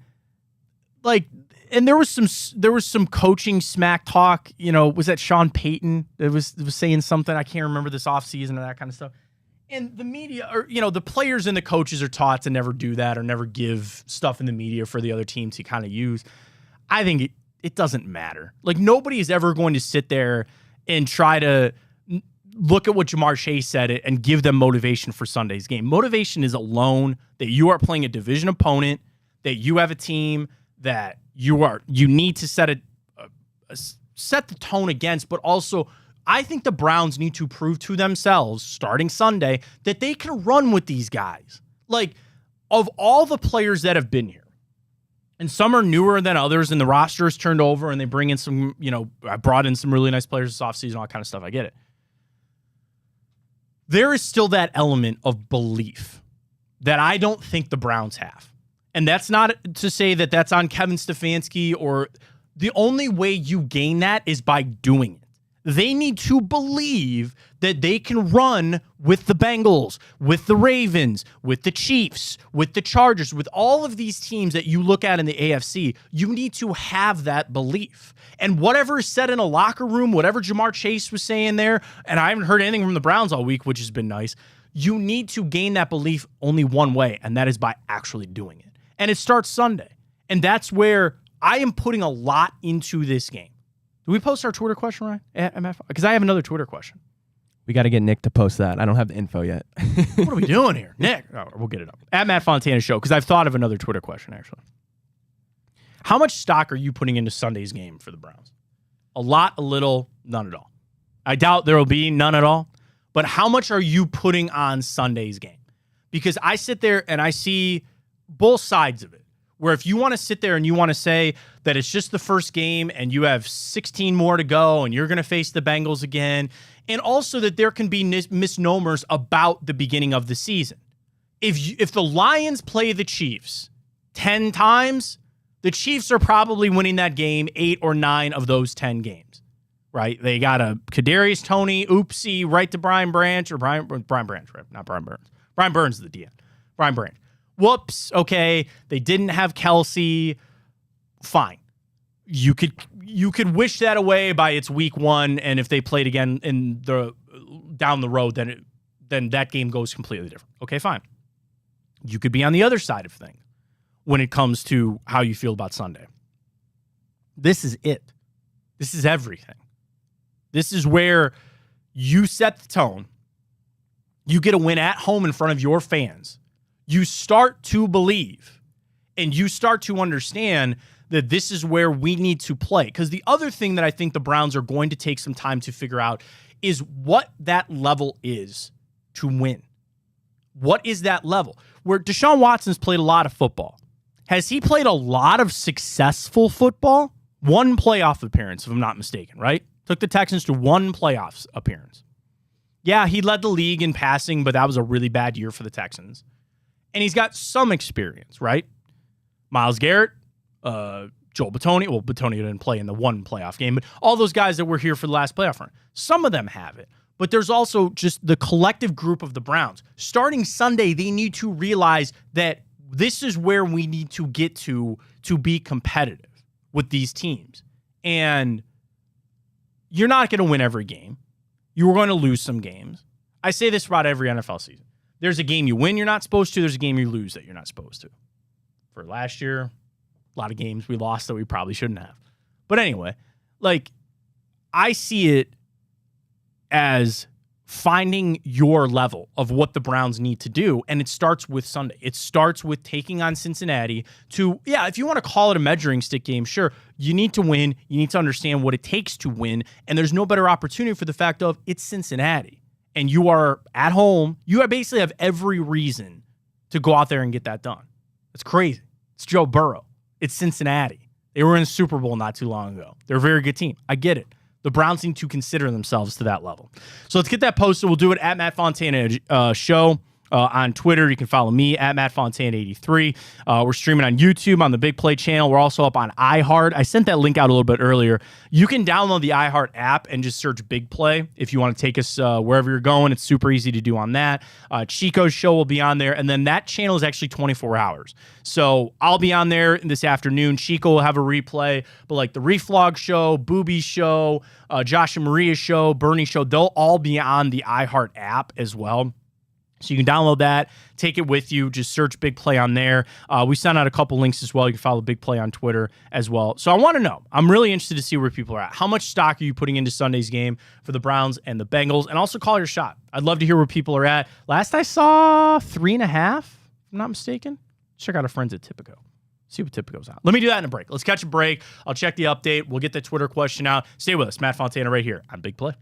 like, and there was some coaching smack talk, was that Sean Payton that was saying something? I can't remember this offseason or that kind of stuff. And the media, or, the players and the coaches are taught to never do that or never give stuff in the media for the other team to kind of use. I think it doesn't matter. Like, nobody is ever going to sit there and try to look at what Jamar Chase said and give them motivation for Sunday's game. Motivation is alone that you are playing a division opponent, that you have a team that you need to set the tone against, but also I think the Browns need to prove to themselves starting Sunday that they can run with these guys. Like, of all the players that have been here, and some are newer than others, and the roster is turned over, and they bring in some, I brought in some really nice players this offseason, all that kind of stuff. I get it. There is still that element of belief that I don't think the Browns have. And that's not to say that that's on Kevin Stefanski, or the only way you gain that is by doing it. They need to believe that they can run with the Bengals, with the Ravens, with the Chiefs, with the Chargers, with all of these teams that you look at in the AFC. You need to have that belief. And whatever is said in a locker room, whatever Jamar Chase was saying there, and I haven't heard anything from the Browns all week, which has been nice, you need to gain that belief only one way, and that is by actually doing it. And it starts Sunday. And that's where I am putting a lot into this game. Did we post our Twitter question, Ryan? Because I have another Twitter question. We got to get Nick to post that. I don't have the info yet. What are we doing here? Nick, we'll get it up. At Matt Fontana Show, because I've thought of another Twitter question, actually. How much stock are you putting into Sunday's game for the Browns? A lot, a little, none at all. I doubt there will be none at all. But how much are you putting on Sunday's game? Because I sit there and I see both sides of it. Where if you want to sit there and you want to say that it's just the first game and you have 16 more to go and you're going to face the Bengals again, and also that there can be misnomers about the beginning of the season. If the Lions play the Chiefs 10 times, the Chiefs are probably winning that game 8 or 9 of those 10 games, right? They got a Kadarius Toney, oopsie, right to Brian Branch, or Brian Branch, right? Not Brian Burns. Brian Burns is the DN. Brian Branch. Whoops, okay, they didn't have Kelsey. Fine. You could wish that away by it's week 1, and if they played again in the down the road, then that game goes completely different. Okay, fine. You could be on the other side of things when it comes to how you feel about Sunday. This is it. This is everything. This is where you set the tone. You get a win at home in front of your fans. You start to believe and you start to understand that this is where we need to play. Because the other thing that I think the Browns are going to take some time to figure out is what that level is to win. What is that level? Where Deshaun Watson's played a lot of football. Has he played a lot of successful football? 1 playoff appearance, if I'm not mistaken, right? Took the Texans to 1 playoff appearance. Yeah, he led the league in passing, but that was a really bad year for the Texans. And he's got some experience, right? Myles Garrett, Joel Bitonio. Well, Bitonio didn't play in the 1 playoff game, but all those guys that were here for the last playoff run, some of them have it. But there's also just the collective group of the Browns. Starting Sunday, they need to realize that this is where we need to get to be competitive with these teams. And you're not going to win every game. You're going to lose some games. I say this about every NFL season. There's a game you win you're not supposed to. There's a game you lose that you're not supposed to. For last year, a lot of games we lost that we probably shouldn't have. But anyway, like, I see it as finding your level of what the Browns need to do, and it starts with Sunday. It starts with taking on Cincinnati to, if you want to call it a measuring stick game, sure, you need to win. You need to understand what it takes to win, and there's no better opportunity for the fact of it's Cincinnati. And you are at home, you basically have every reason to go out there and get that done. It's crazy. It's Joe Burrow. It's Cincinnati. They were in the Super Bowl not too long ago. They're a very good team. I get it. The Browns need to consider themselves to that level. So let's get that posted. We'll do it at Matt Fontana Show. on Twitter. You can follow me at MattFontana83. We're streaming on YouTube on the Big Play channel. We're also up on iHeart. I sent that link out a little bit earlier. You can download the iHeart app and just search Big Play if you want to take us wherever you're going. It's super easy to do on that. Chico's show will be on there, and then that channel is actually 24 hours. So I'll be on there this afternoon. Chico will have a replay, but like the Reflog show, Booby's show, Josh and Maria's show, Bernie's show, they'll all be on the iHeart app as well. So you can download that, take it with you, just search Big Play on there. We sent out a couple links as well. You can follow Big Play on Twitter as well. So I want to know, I'm really interested to see where people are at. How much stock are you putting into Sunday's game for the Browns and the Bengals? And also call your shot. I'd love to hear where people are at. Last I saw 3.5, if I'm not mistaken. Check out our friends at Tipico. See what Tipico's on. Let me do that in a break. Let's catch a break. I'll check the update. We'll get the Twitter question out. Stay with us. Matt Fontana right here on Big Play.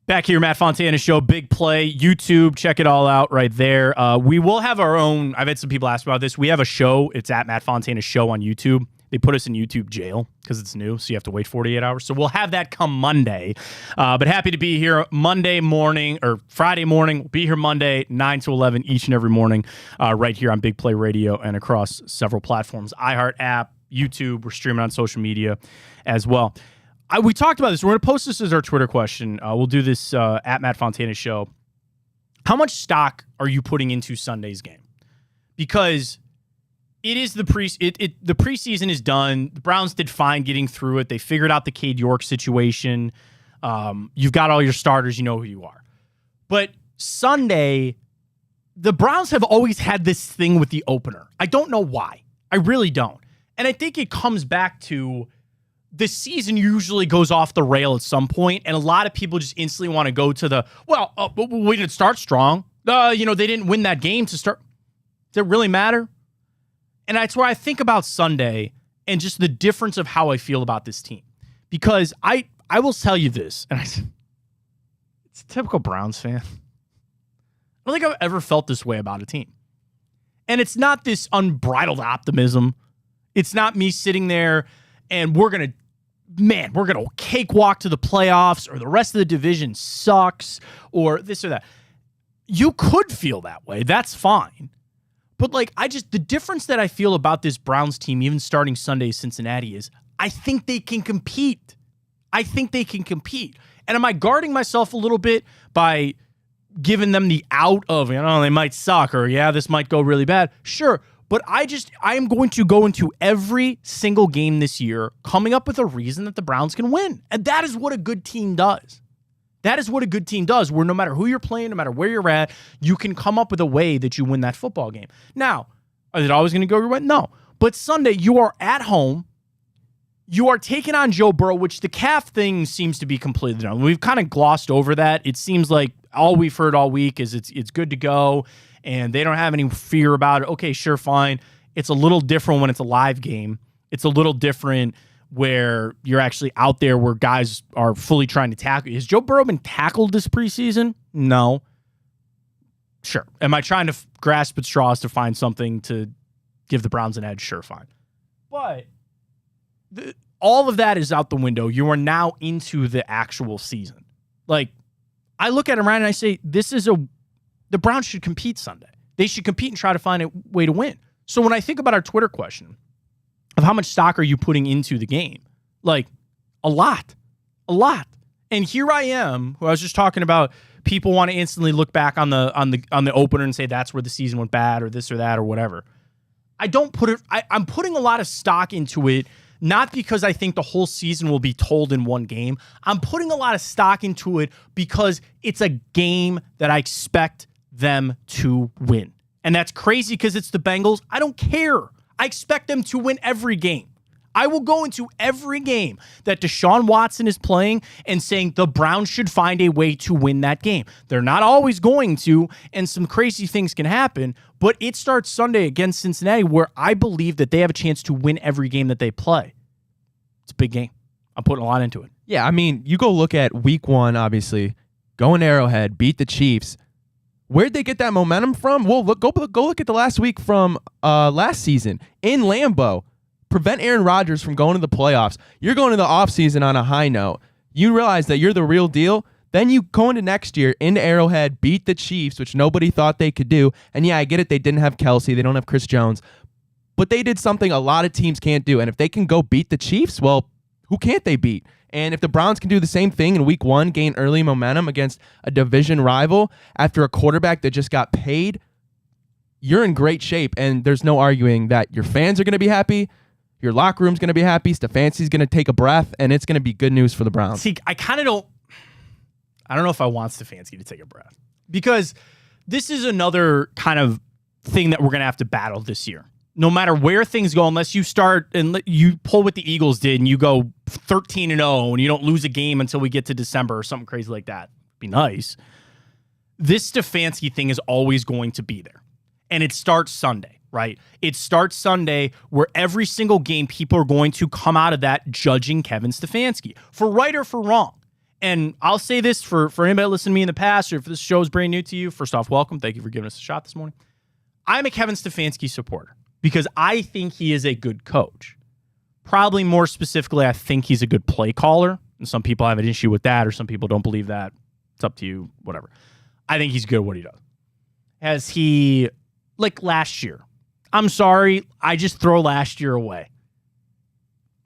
Back here, Matt Fontana Show, Big Play, YouTube. Check it all out right there. We will have our own. I've had some people ask about this. We have a show. It's at Matt Fontana Show on YouTube. They put us in YouTube jail because it's new, so you have to wait 48 hours. So we'll have that come Monday. But happy to be here Monday morning or Friday morning. We'll be here Monday, 9 to 11 each and every morning right here on Big Play Radio and across several platforms. iHeart app, YouTube. We're streaming on social media as well. We talked about this. We're going to post this as our Twitter question. We'll do this at Matt Fontana Show. How much stock are you putting into Sunday's game? Because it is the preseason is done. The Browns did fine getting through it. They figured out the Cade York situation. You've got all your starters. You know who you are. But Sunday, the Browns have always had this thing with the opener. I don't know why. I really don't. And I think it comes back to the season usually goes off the rail at some point, and a lot of people just instantly want to go to we didn't start strong. They didn't win that game to start. Does it really matter? And that's where I think about Sunday and just the difference of how I feel about this team. Because I will tell you this, and it's a typical Browns fan. I don't think I've ever felt this way about a team. And it's not this unbridled optimism. It's not me sitting there and we're going to cakewalk to the playoffs, or the rest of the division sucks, or this or that. You could feel that way. That's fine. But the difference that I feel about this Browns team, even starting Sunday Cincinnati, is I think they can compete. And am I guarding myself a little bit by giving them the out of, they might suck, or this might go really bad? Sure. But I am going to go into every single game this year coming up with a reason that the Browns can win. And that is what a good team does. Where no matter who you're playing, no matter where you're at, you can come up with a way that you win that football game. Now, is it always going to go your way? No. But Sunday, you are at home. You are taking on Joe Burrow, which the calf thing seems to be completely done. We've kind of glossed over that. It seems like all we've heard all week is it's good to go, and they don't have any fear about it. Okay, sure, fine. It's a little different when it's a live game. It's a little different where you're actually out there where guys are fully trying to tackle. Has Joe Burrow been tackled this preseason? No. Sure. Am I trying to grasp at straws to find something to give the Browns an edge? Sure, fine. But all of that is out the window. You are now into the actual season. I look at him right and I say, the Browns should compete Sunday. They should compete and try to find a way to win. So when I think about our Twitter question of how much stock are you putting into the game, a lot. And here I am, who I was just talking about. People want to instantly look back on the opener and say that's where the season went bad, or this or that or whatever. I don't put it. I'm putting a lot of stock into it. Not because I think the whole season will be told in one game. I'm putting a lot of stock into it because it's a game that I expect them to win. And that's crazy because it's the Bengals. I don't care. I expect them to win every game. I will go into every game that Deshaun Watson is playing and saying the Browns should find a way to win that game. They're not always going to, and some crazy things can happen, but it starts Sunday against Cincinnati, where I believe that they have a chance to win every game that they play. It's a big game. I'm putting a lot into it. Yeah, I mean, you go look at week 1, obviously, go in Arrowhead, beat the Chiefs. Where'd they get that momentum from? Well, go look at the last week from last season in Lambeau. Prevent Aaron Rodgers from going to the playoffs. You're going to the offseason on a high note. You realize that you're the real deal. Then you go into next year, into Arrowhead, beat the Chiefs, which nobody thought they could do. And yeah, I get it. They didn't have Kelsey. They don't have Chris Jones. But they did something a lot of teams can't do. And if they can go beat the Chiefs, well, who can't they beat? And if the Browns can do the same thing in week 1, gain early momentum against a division rival after a quarterback that just got paid, you're in great shape. And there's no arguing that your fans are going to be happy. Your locker room's going to be happy. Stefanski's going to take a breath, and it's going to be good news for the Browns. See, I don't know if I want Stefanski to take a breath, because this is another kind of thing that we're going to have to battle this year. No matter where things go, unless you start and you pull what the Eagles did and you go 13-0 and you don't lose a game until we get to December or something crazy like that. Be nice. This Stefanski thing is always going to be there. And it starts Sunday, right? It starts Sunday where every single game people are going to come out of that judging Kevin Stefanski for right or for wrong. And I'll say this for anybody listening to me in the past, or if this show is brand new to you, first off, welcome. Thank you for giving us a shot this morning. I'm a Kevin Stefanski supporter because I think he is a good coach. Probably more specifically, I think he's a good play caller. And some people have an issue with that, or some people don't believe that. It's up to you, whatever. I think he's good at what he does. Has he, like last year, I'm sorry, I just throw last year away.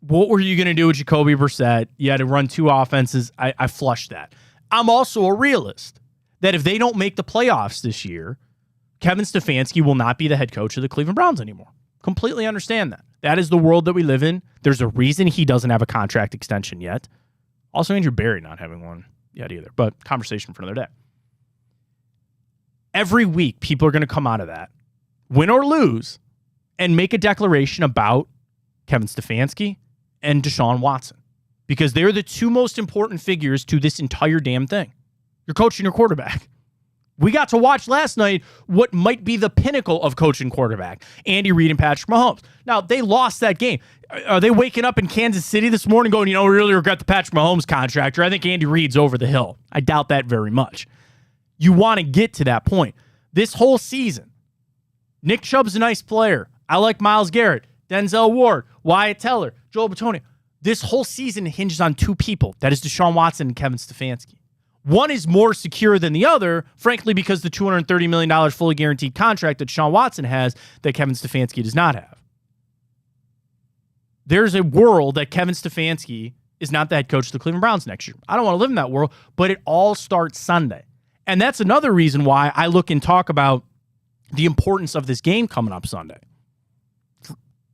What were you going to do with Jacoby Brissett? You had to run 2 offenses. I flushed that. I'm also a realist that if they don't make the playoffs this year, Kevin Stefanski will not be the head coach of the Cleveland Browns anymore. Completely understand that. That is the world that we live in. There's a reason he doesn't have a contract extension yet. Also, Andrew Berry not having one yet either, but conversation for another day. Every week, people are going to come out of that, win or lose, and make a declaration about Kevin Stefanski and Deshaun Watson. because they're the two most important figures to this entire damn thing. Your coach and your quarterback. We got to watch last night what might be the pinnacle of coach and quarterback, Andy Reid and Patrick Mahomes. Now, they lost that game. Are they waking up in Kansas City this morning going, we really regret the Patrick Mahomes contract, or I think Andy Reid's over the hill? I doubt that very much. You want to get to that point. This whole season, Nick Chubb's a nice player. I like Myles Garrett, Denzel Ward, Wyatt Teller, Joel Bitonio. This whole season hinges on two people. That is Deshaun Watson and Kevin Stefanski. One is more secure than the other, frankly, because the $230 million fully guaranteed contract that Deshaun Watson has that Kevin Stefanski does not have. There's a world that Kevin Stefanski is not the head coach of the Cleveland Browns next year. I don't want to live in that world, but it all starts Sunday. And that's another reason why I look and talk about the importance of this game coming up Sunday.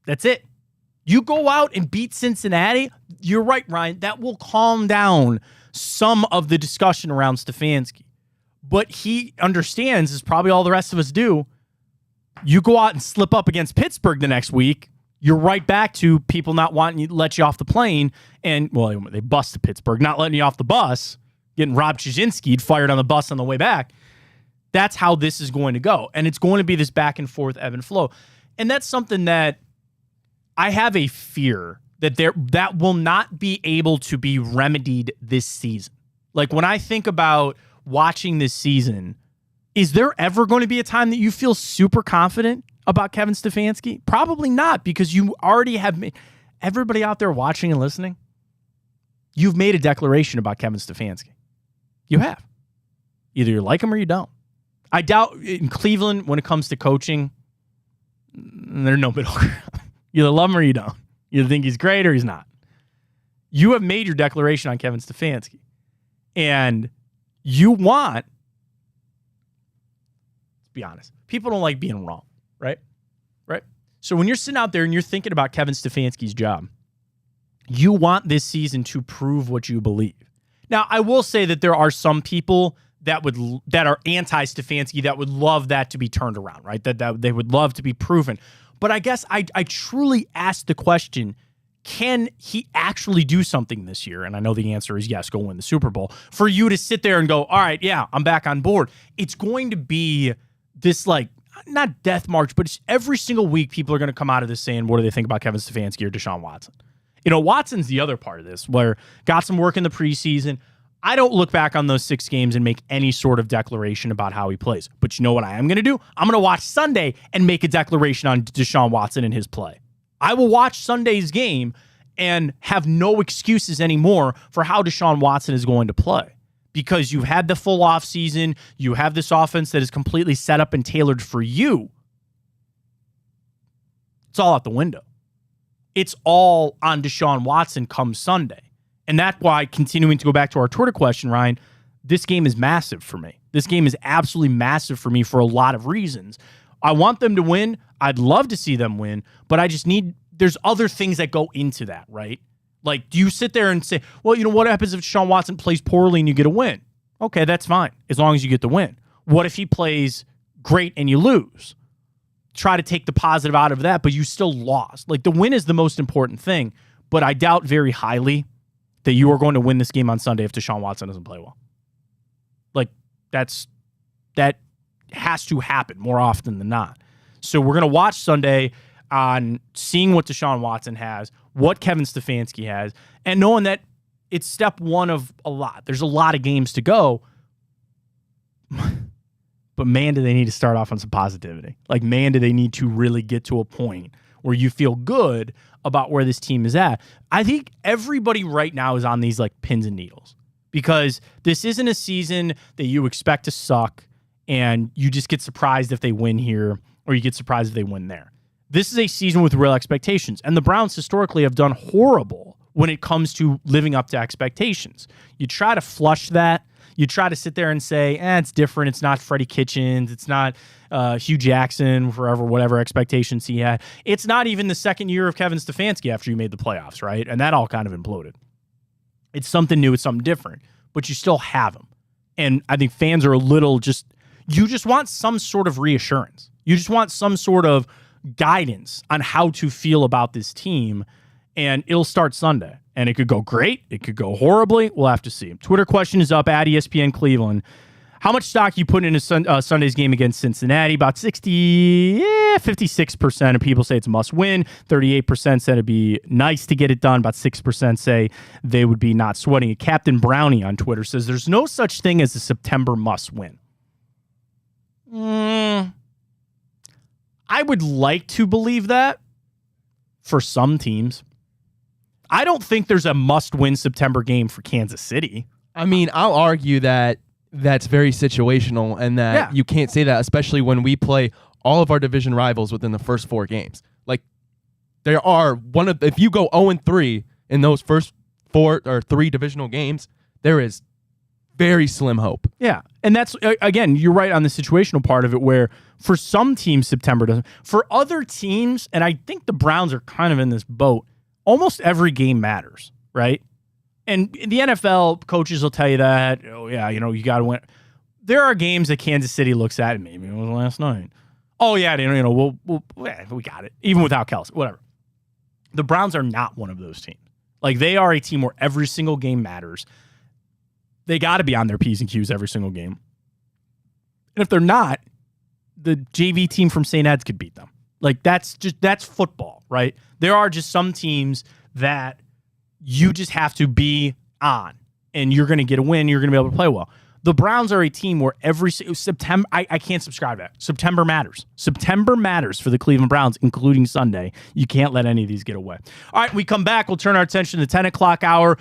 That's it. You go out and beat Cincinnati, you're right, Ryan, that will calm down some of the discussion around Stefanski. But he understands, as probably all the rest of us do, you go out and slip up against Pittsburgh the next week, you're right back to people not wanting to let you off the plane. And, well, they busted Pittsburgh, not letting you off the bus, getting Rob Chijinski'd fired on the bus on the way back. That's how this is going to go. And it's going to be this back and forth ebb and flow. And that's something that I have a fear that will not be able to be remedied this season. Like, when I think about watching this season, is there ever going to be a time that you feel super confident about Kevin Stefanski? Probably not, because you already have made, everybody out there watching and listening, you've made a declaration about Kevin Stefanski. You have. Either you like him or you don't. I doubt in Cleveland, when it comes to coaching, there's no middle ground. You either love him or you don't. You either think he's great or he's not. You have made your declaration on Kevin Stefanski. And you want, let's be honest, people don't like being wrong, right? Right? So when you're sitting out there and you're thinking about Kevin Stefanski's job, you want this season to prove what you believe. Now, I will say that there are some people that are anti-Stefanski that would love that to be turned around, right? That they would love to be proven. But I guess I truly ask the question, can he actually do something this year? And I know the answer is yes, go win the Super Bowl. For you to sit there and go, all right, yeah, I'm back on board. It's going to be this, like, not death march, but it's every single week people are going to come out of this saying, what do they think about Kevin Stefanski or Deshaun Watson? Watson's the other part of this, where got some work in the preseason. I don't look back on those 6 games and make any sort of declaration about how he plays. But you know what I am going to do? I'm going to watch Sunday and make a declaration on Deshaun Watson and his play. I will watch Sunday's game and have no excuses anymore for how Deshaun Watson is going to play. Because you've had the full offseason, you have this offense that is completely set up and tailored for you. It's all out the window. It's all on Deshaun Watson come Sunday. And that's why, continuing to go back to our Twitter question, Ryan, this game is massive for me. This game is absolutely massive for me for a lot of reasons. I want them to win. I'd love to see them win, but I just need, there's other things that go into that, right? Like, do you sit there and say, well, what happens if Deshaun Watson plays poorly and you get a win? Okay, that's fine, as long as you get the win. What if he plays great and you lose? Try to take the positive out of that, but you still lost. Like, the win is the most important thing, but I doubt very highly that you are going to win this game on Sunday if Deshaun Watson doesn't play well. Like, that has to happen more often than not. So we're going to watch Sunday on seeing what Deshaun Watson has, what Kevin Stefanski has, and knowing that it's step one of a lot. There's a lot of games to go. But man, do they need to start off on some positivity. Like, man, do they need to really get to a point where you feel good about where this team is at. I think everybody right now is on these, like, pins and needles, because this isn't a season that you expect to suck and you just get surprised if they win here or you get surprised if they win there. This is a season with real expectations, and the Browns historically have done horrible when it comes to living up to expectations. You try to flush that. You try to sit there and say, it's different. It's not Freddie Kitchens. It's not Hugh Jackson, forever, whatever expectations he had. It's not even the second year of Kevin Stefanski after you made the playoffs, right? And that all kind of imploded. It's something new. It's something different. But you still have them. And I think fans are a little you just want some sort of reassurance. You just want some sort of guidance on how to feel about this team. and it'll start Sunday. And it could go great. It could go horribly. We'll have to see. Twitter question is up at ESPN Cleveland. How much stock you put into Sunday's game against Cincinnati? About 56% of people say it's a must win. 38% said it'd be nice to get it done. About 6% say they would be not sweating it. Captain Brownie on Twitter says there's no such thing as a September must win. I would like to believe that for some teams. I don't think there's a must win September game for Kansas City. I mean, I'll argue that that's very situational and that you can't say that, especially when we play all of our division rivals within the first 4 games. Like, there are if you go 0-3 in those first 4 or 3 divisional games, there is very slim hope. Yeah. And that's, again, you're right on the situational part of it, where for some teams, September doesn't. For other teams, and I think the Browns are kind of in this boat, almost every game matters, right? And the NFL coaches will tell you that, oh, yeah, you got to win. There are games that Kansas City looks at, and maybe it was last night. Oh, yeah, we got it. Even without Kelce, whatever. The Browns are not one of those teams. Like, they are a team where every single game matters. They got to be on their P's and Q's every single game. And if they're not, the JV team from St. Ed's could beat them. Like, that's football, right? There are just some teams that you just have to be on, and you're going to get a win. You're going to be able to play well. The Browns are a team where every September, I can't subscribe to that. September matters. September matters for the Cleveland Browns, including Sunday. You can't let any of these get away. All right, we come back. We'll turn our attention to the 10 o'clock hour.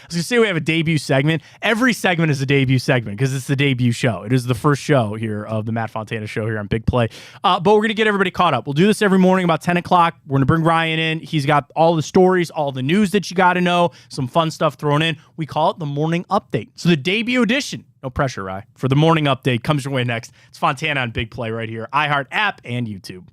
I was going to say we have a debut segment. Every segment is a debut segment because it's the debut show. It is the first show here of the Matt Fontana show here on Big Play. But we're going to get everybody caught up. We'll do this every morning about 10 o'clock. We're going to bring Ryan in. He's got all the stories, all the news that you got to know, some fun stuff thrown in. We call it the morning update. So the debut edition, no pressure, Ryan, for the morning update comes your way next. It's Fontana on Big Play right here, iHeart app and YouTube.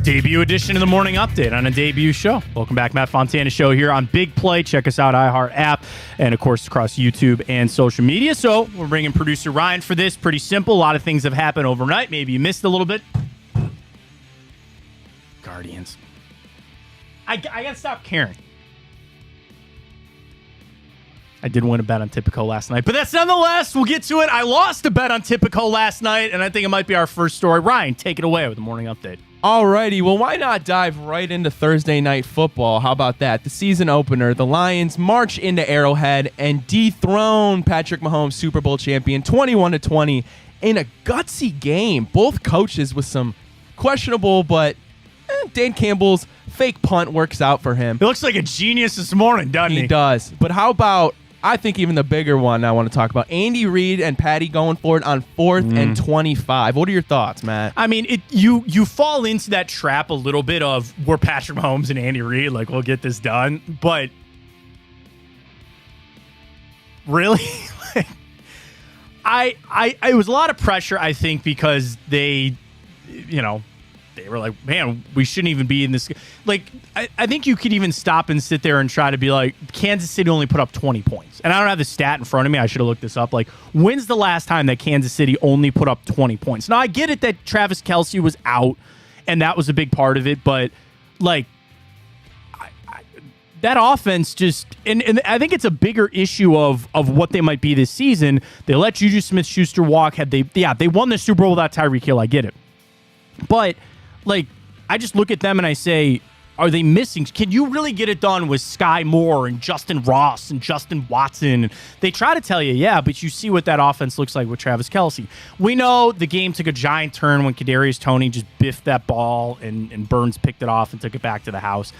Debut edition of the Morning Update on a debut show. Welcome back, Matt Fontana Show here on Big Play. Check us out, iHeart app, and of course across YouTube and social media. So we're bringing producer Ryan for this. Pretty simple. A lot of things have happened overnight. Maybe you missed a little bit. Guardians. I gotta stop caring. I did win a bet on Tipico last night, but that's nonetheless. We'll get to it. I lost a bet on Tipico last night, and I think it might be our first story. Ryan, take it away with the Morning Update. Alrighty, well, why not dive right into Thursday Night Football? How about that? The season opener, the Lions march into Arrowhead and dethrone Patrick Mahomes, Super Bowl champion, 21-20 in a gutsy game. Both coaches with some questionable, but Dan Campbell's fake punt works out for him. He looks like a genius this morning, doesn't he? He does. But how about, I think even the bigger one I want to talk about, Andy Reid and Patty going for it on 4th and 25. What are your thoughts, Matt? I mean, you fall into that trap a little bit of we're Patrick Mahomes and Andy Reid, like we'll get this done. But really, it was a lot of pressure, I think, because they were like, man, we shouldn't even be in this. Like, I think you could even stop and sit there and try to be like, Kansas City only put up 20 points. And I don't have the stat in front of me. I should have looked this up. Like, when's the last time that Kansas City only put up 20 points? Now, I get it that Travis Kelce was out, and that was a big part of it. But, like, that offense just – and I think it's a bigger issue of what they might be this season. They let Juju Smith-Schuster walk. They won the Super Bowl without Tyreek Hill. I get it. But – like, I just look at them and I say, are they missing? Can you really get it done with Sky Moore and Justin Ross and Justin Watson? They try to tell you, yeah, but you see what that offense looks like with Travis Kelce. We know the game took a giant turn when Kadarius Toney just biffed that ball and Burns picked it off and took it back to the house.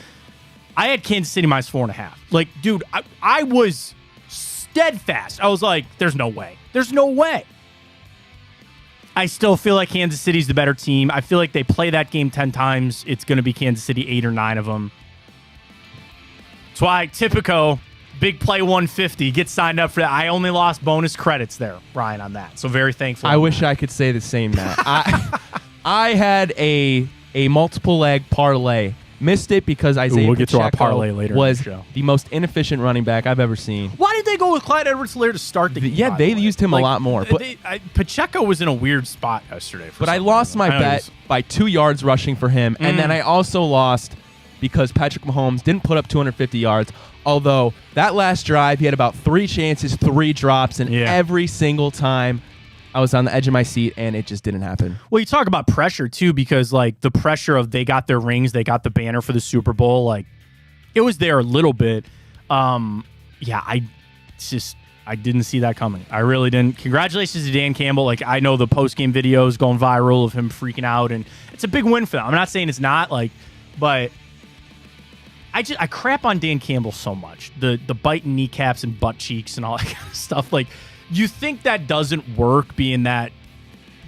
I had Kansas City minus 4.5. Like, dude, I was steadfast. I was like, there's no way. There's no way. I still feel like Kansas City's the better team. I feel like they play that game 10 times. It's going to be Kansas City 8 or 9 of them. That's why Tipico, big play 150, get signed up for that. I only lost bonus credits there, Ryan, on that. So very thankful. I wish I could say the same, Matt. I had a multiple leg parlay. Missed it because Isaiah Pacheco was the most inefficient running back I've ever seen. Why did they go with Clyde Edwards-Helaire to start the game? Yeah, they used him a lot more. But Pacheco was in a weird spot yesterday. But I lost my bet by 2 yards rushing for him, and then I also lost because Patrick Mahomes didn't put up 250 yards, although that last drive, he had about 3 chances, 3 drops, and every single time I was on the edge of my seat, and it just didn't happen. Well, you talk about pressure, too, because, like, the pressure of they got their rings, they got the banner for the Super Bowl, like, it was there a little bit. I didn't see that coming. I really didn't. Congratulations to Dan Campbell. Like, I know the post-game videos going viral of him freaking out, and it's a big win for them. I'm not saying it's not, like, but I crap on Dan Campbell so much. The biting kneecaps and butt cheeks and all that kind of stuff, like, you think that doesn't work being that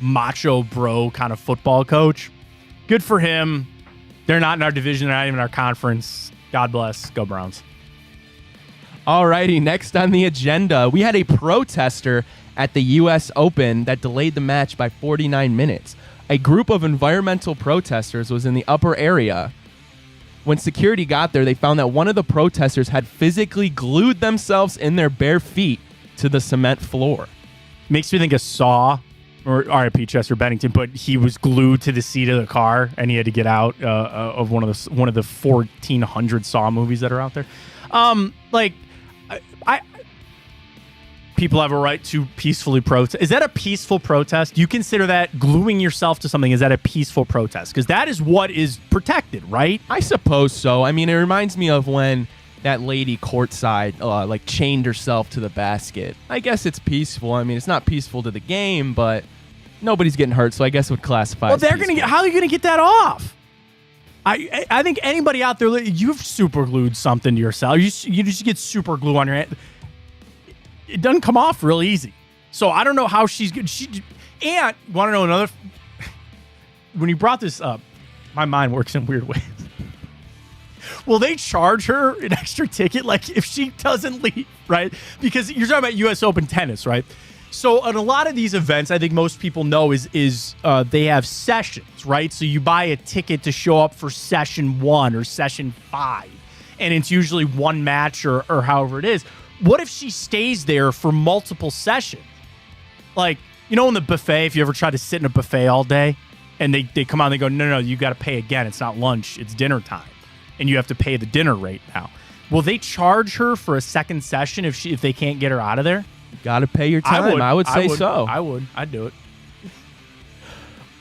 macho bro kind of football coach? Good for him. They're not in our division. They're not even in our conference. God bless. Go Browns. All righty. Next on the agenda, we had a protester at the U.S. Open that delayed the match by 49 minutes. A group of environmental protesters was in the upper area. When security got there, they found that one of the protesters had physically glued themselves in their bare feet to the cement floor. Makes me think of Saw, or R.I.P. Chester Bennington, but he was glued to the seat of the car and he had to get out of one of the 1,400 Saw movies that are out there. People have a right to peacefully protest. Is that a peaceful protest? Do you consider that gluing yourself to something, is that a peaceful protest? Because that is what is protected, right? I suppose so. I mean, it reminds me of when that lady courtside chained herself to the basket. I guess it's peaceful. I mean, it's not peaceful to the game, but nobody's getting hurt, so I guess it would classify as peaceful. How are you going to get that off? I think anybody out there, you've super glued something to yourself. You just get super glue on your hand. It doesn't come off real easy. So I don't know how she's good. And want to know another? When you brought this up, my mind works in weird ways. Will they charge her an extra ticket, like if she doesn't leave, right? Because you're talking about U.S. Open tennis, right? So at a lot of these events, I think most people know is they have sessions, right? So you buy a ticket to show up for session 1 or session 5, and it's usually one match or however it is. What if she stays there for multiple sessions? Like, you know, in the buffet, if you ever try to sit in a buffet all day and they come out and they go, no, you got to pay again. It's not lunch. It's dinner time. And you have to pay the dinner rate now. Will they charge her for a second session if they can't get her out of there? Got to pay your time. I would say so. I would. I'd do it.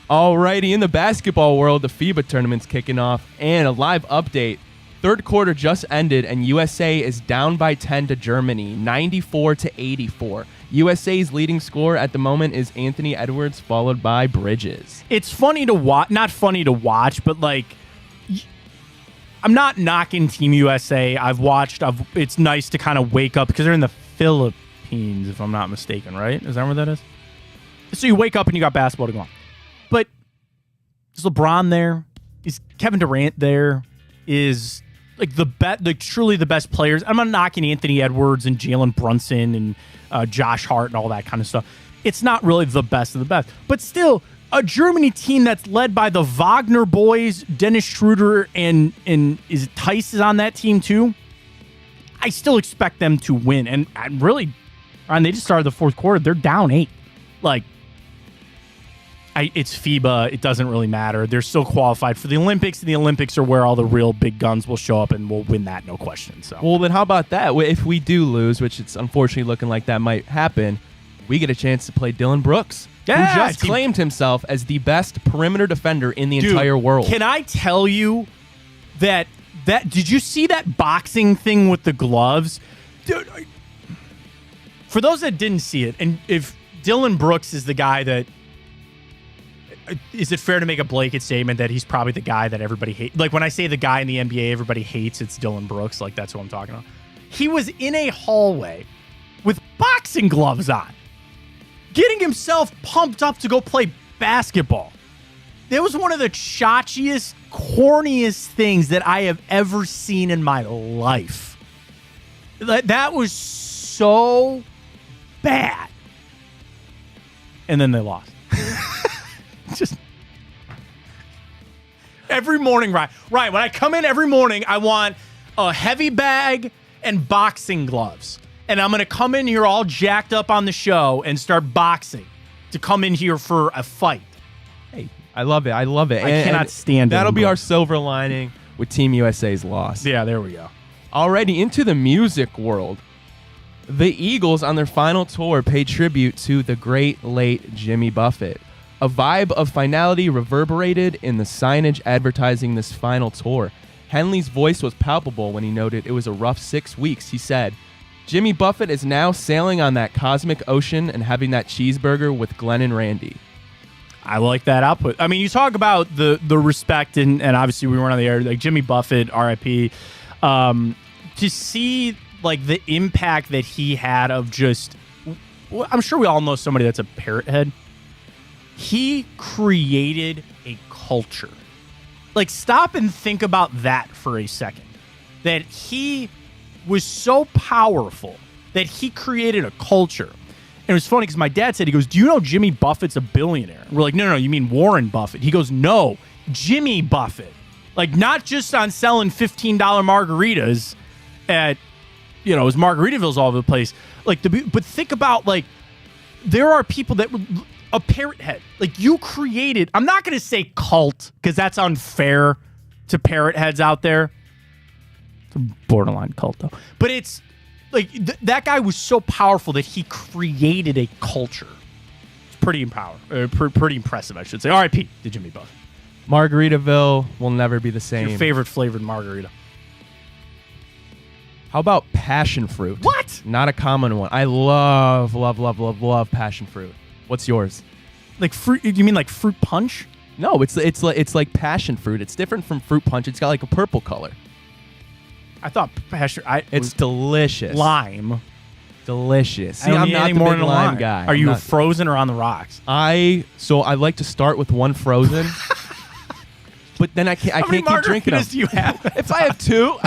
Alrighty, in the basketball world, the FIBA tournament's kicking off, and a live update. Third quarter just ended, and USA is down by 10 to Germany, 94-84. USA's leading scorer at the moment is Anthony Edwards, followed by Bridges. It's funny to watch. Not funny to watch, but like, I'm not knocking Team USA. It's nice to kind of wake up because they're in the Philippines, if I'm not mistaken, right? Is that where that is? So you wake up and you got basketball to go on. But is LeBron there? Is Kevin Durant there? Is like truly the best players? I'm not knocking Anthony Edwards and Jalen Brunson and Josh Hart and all that kind of stuff. It's not really the best of the best. But still, a Germany team that's led by the Wagner boys, Dennis Schroeder, and is it Tice is on that team too? I still expect them to win. And they just started the fourth quarter. They're down 8. Like, it's FIBA. It doesn't really matter. They're still qualified for the Olympics, and the Olympics are where all the real big guns will show up, and we'll win that, no question. So, well, then how about that? If we do lose, which it's unfortunately looking like that might happen, we get a chance to play Dylan Brooks, who just claimed himself as the best perimeter defender in the entire world. Can I tell you that did you see that boxing thing with the gloves? Dude, for those that didn't see it, and if Dylan Brooks is the guy that, is it fair to make a blanket statement that he's probably the guy that everybody hates? Like, when I say the guy in the NBA everybody hates, it's Dylan Brooks. Like, that's what I'm talking about. He was in a hallway with boxing gloves on, getting himself pumped up to go play basketball. It was one of the chachiest, corniest things that I have ever seen in my life. That was so bad. And then they lost. Just every morning, Ryan, when I come in every morning, I want a heavy bag and boxing gloves. And I'm going to come in here all jacked up on the show and start boxing to come in here for a fight. Hey, I love it. I cannot stand it. That'll be our silver lining with Team USA's loss. Yeah, there we go. Alrighty, into the music world. The Eagles, on their final tour, paid tribute to the great late Jimmy Buffett. A vibe of finality reverberated in the signage advertising this final tour. Henley's voice was palpable when he noted it was a rough 6 weeks. He said, Jimmy Buffett is now sailing on that cosmic ocean and having that cheeseburger with Glenn and Randy. I like that output. I mean, you talk about the respect, and obviously we weren't on the air, like Jimmy Buffett, RIP, to see like the impact that he had of just, I'm sure we all know somebody that's a parrot head. He created a culture. Like, stop and think about that for a second. That he was so powerful that he created a culture. And it was funny because my dad said, he goes, do you know Jimmy Buffett's a billionaire? And we're like, no, you mean Warren Buffett. He goes, no, Jimmy Buffett. Like, not just on selling $15 margaritas at, his Margaritaville's all over the place. Like, but think about, like, there are people that a parrot head. Like, you created, I'm not going to say cult because that's unfair to parrot heads out there. It's a borderline cult, though. But it's like that guy was so powerful that he created a culture. It's pretty impressive, I should say. R.I.P. to Jimmy Buffett. Margaritaville will never be the same. Your favorite flavored margarita? How about passion fruit? What? Not a common one. I love passion fruit. What's yours? Like fruit? You mean like fruit punch? No, it's like passion fruit. It's different from fruit punch. It's got like a purple color. I thought passion. It's delicious. Lime. Delicious. See, I'm not the big lime guy. Are you frozen or on the rocks? I like to start with one frozen. But then I can't keep drinking them. Do you have? If I have two,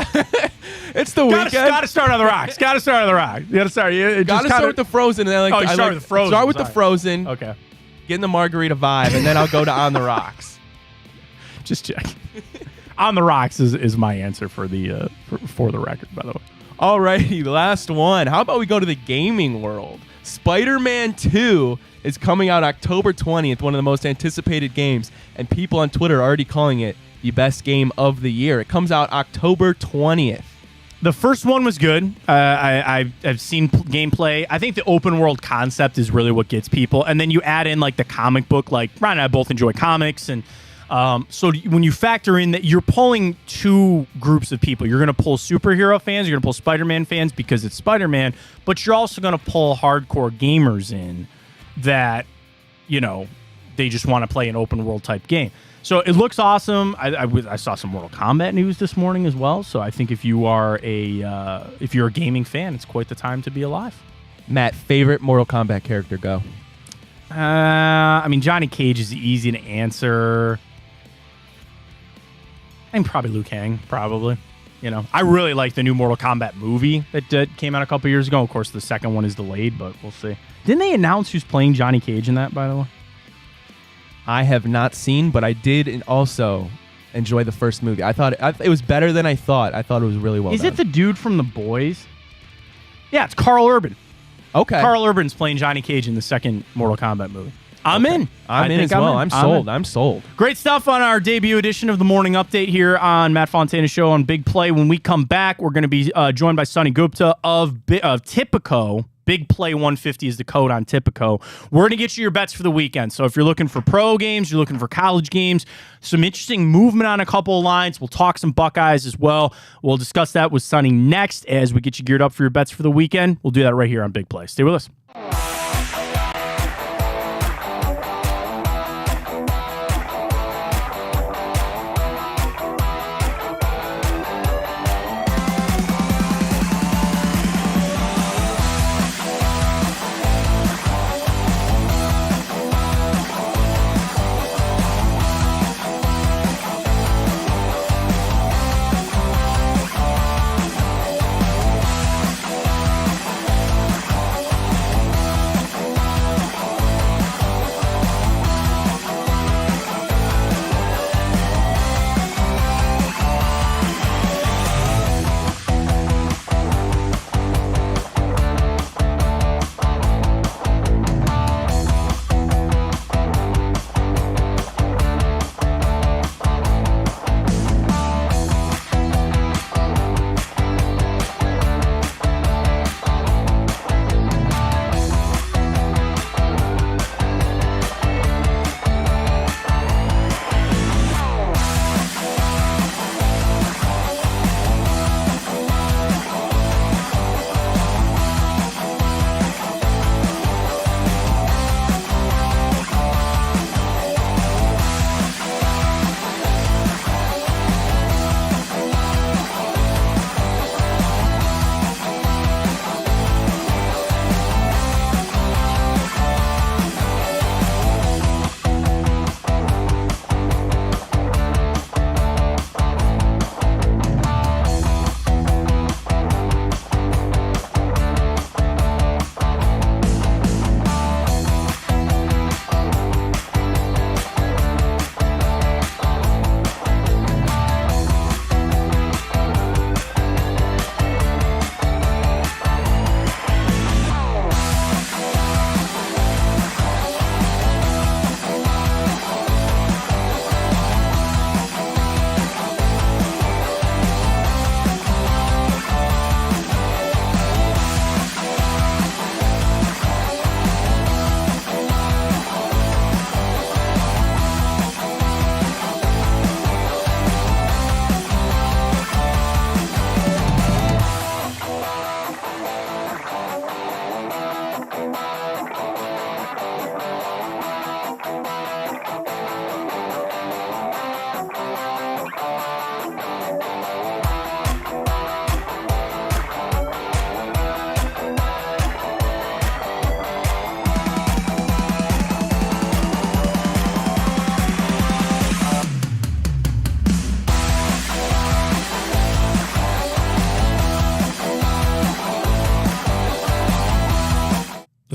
It's the weekend. Gotta start on the rocks. Gotta start on the rocks. You gotta start. Gotta start with the Frozen. And then you start with the Frozen. Start with the Frozen. Okay. Get in the margarita vibe, and then I'll go to On the Rocks. Just check. On the Rocks is my answer for the for the record, by the way. Alrighty, last one. How about we go to the gaming world? Spider-Man 2 is coming out October 20th, one of the most anticipated games, and people on Twitter are already calling it the best game of the year. It comes out October 20th. The first one was good. I've seen gameplay. I think the open world concept is really what gets people, and then you add in like the comic book. Like Ryan and I both enjoy comics, and so when you factor in that you're pulling two groups of people, you're going to pull superhero fans, you're going to pull Spider-Man fans because it's Spider-Man, but you're also going to pull hardcore gamers in that, you know, they just want to play an open world type game. So it looks awesome. I saw some Mortal Kombat news this morning as well. So I think if you're a gaming fan, it's quite the time to be alive. Matt, favorite Mortal Kombat character, go. I mean, Johnny Cage is easy to answer. And probably Liu Kang, probably. You know, I really like the new Mortal Kombat movie that came out a couple years ago. Of course, the second one is delayed, but we'll see. Didn't they announce who's playing Johnny Cage in that, by the way? I have not seen, but I did also enjoy the first movie. I thought it was better than I thought. I thought it was really well done. Is it the dude from The Boys? Yeah, it's Carl Urban. Okay. Carl Urban's playing Johnny Cage in the second Mortal Kombat movie. I'm in. I'm in as well. I'm sold. I'm sold. Great stuff on our debut edition of the Morning Update here on Matt Fontana Show on Big Play. When we come back, we're going to be joined by Sonny Gupta of Tipico. Big Play 150 is the code on Tipico. We're going to get you your bets for the weekend. So if you're looking for pro games, you're looking for college games, some interesting movement on a couple of lines. We'll talk some Buckeyes as well. We'll discuss that with Sonny next as we get you geared up for your bets for the weekend. We'll do that right here on Big Play. Stay with us.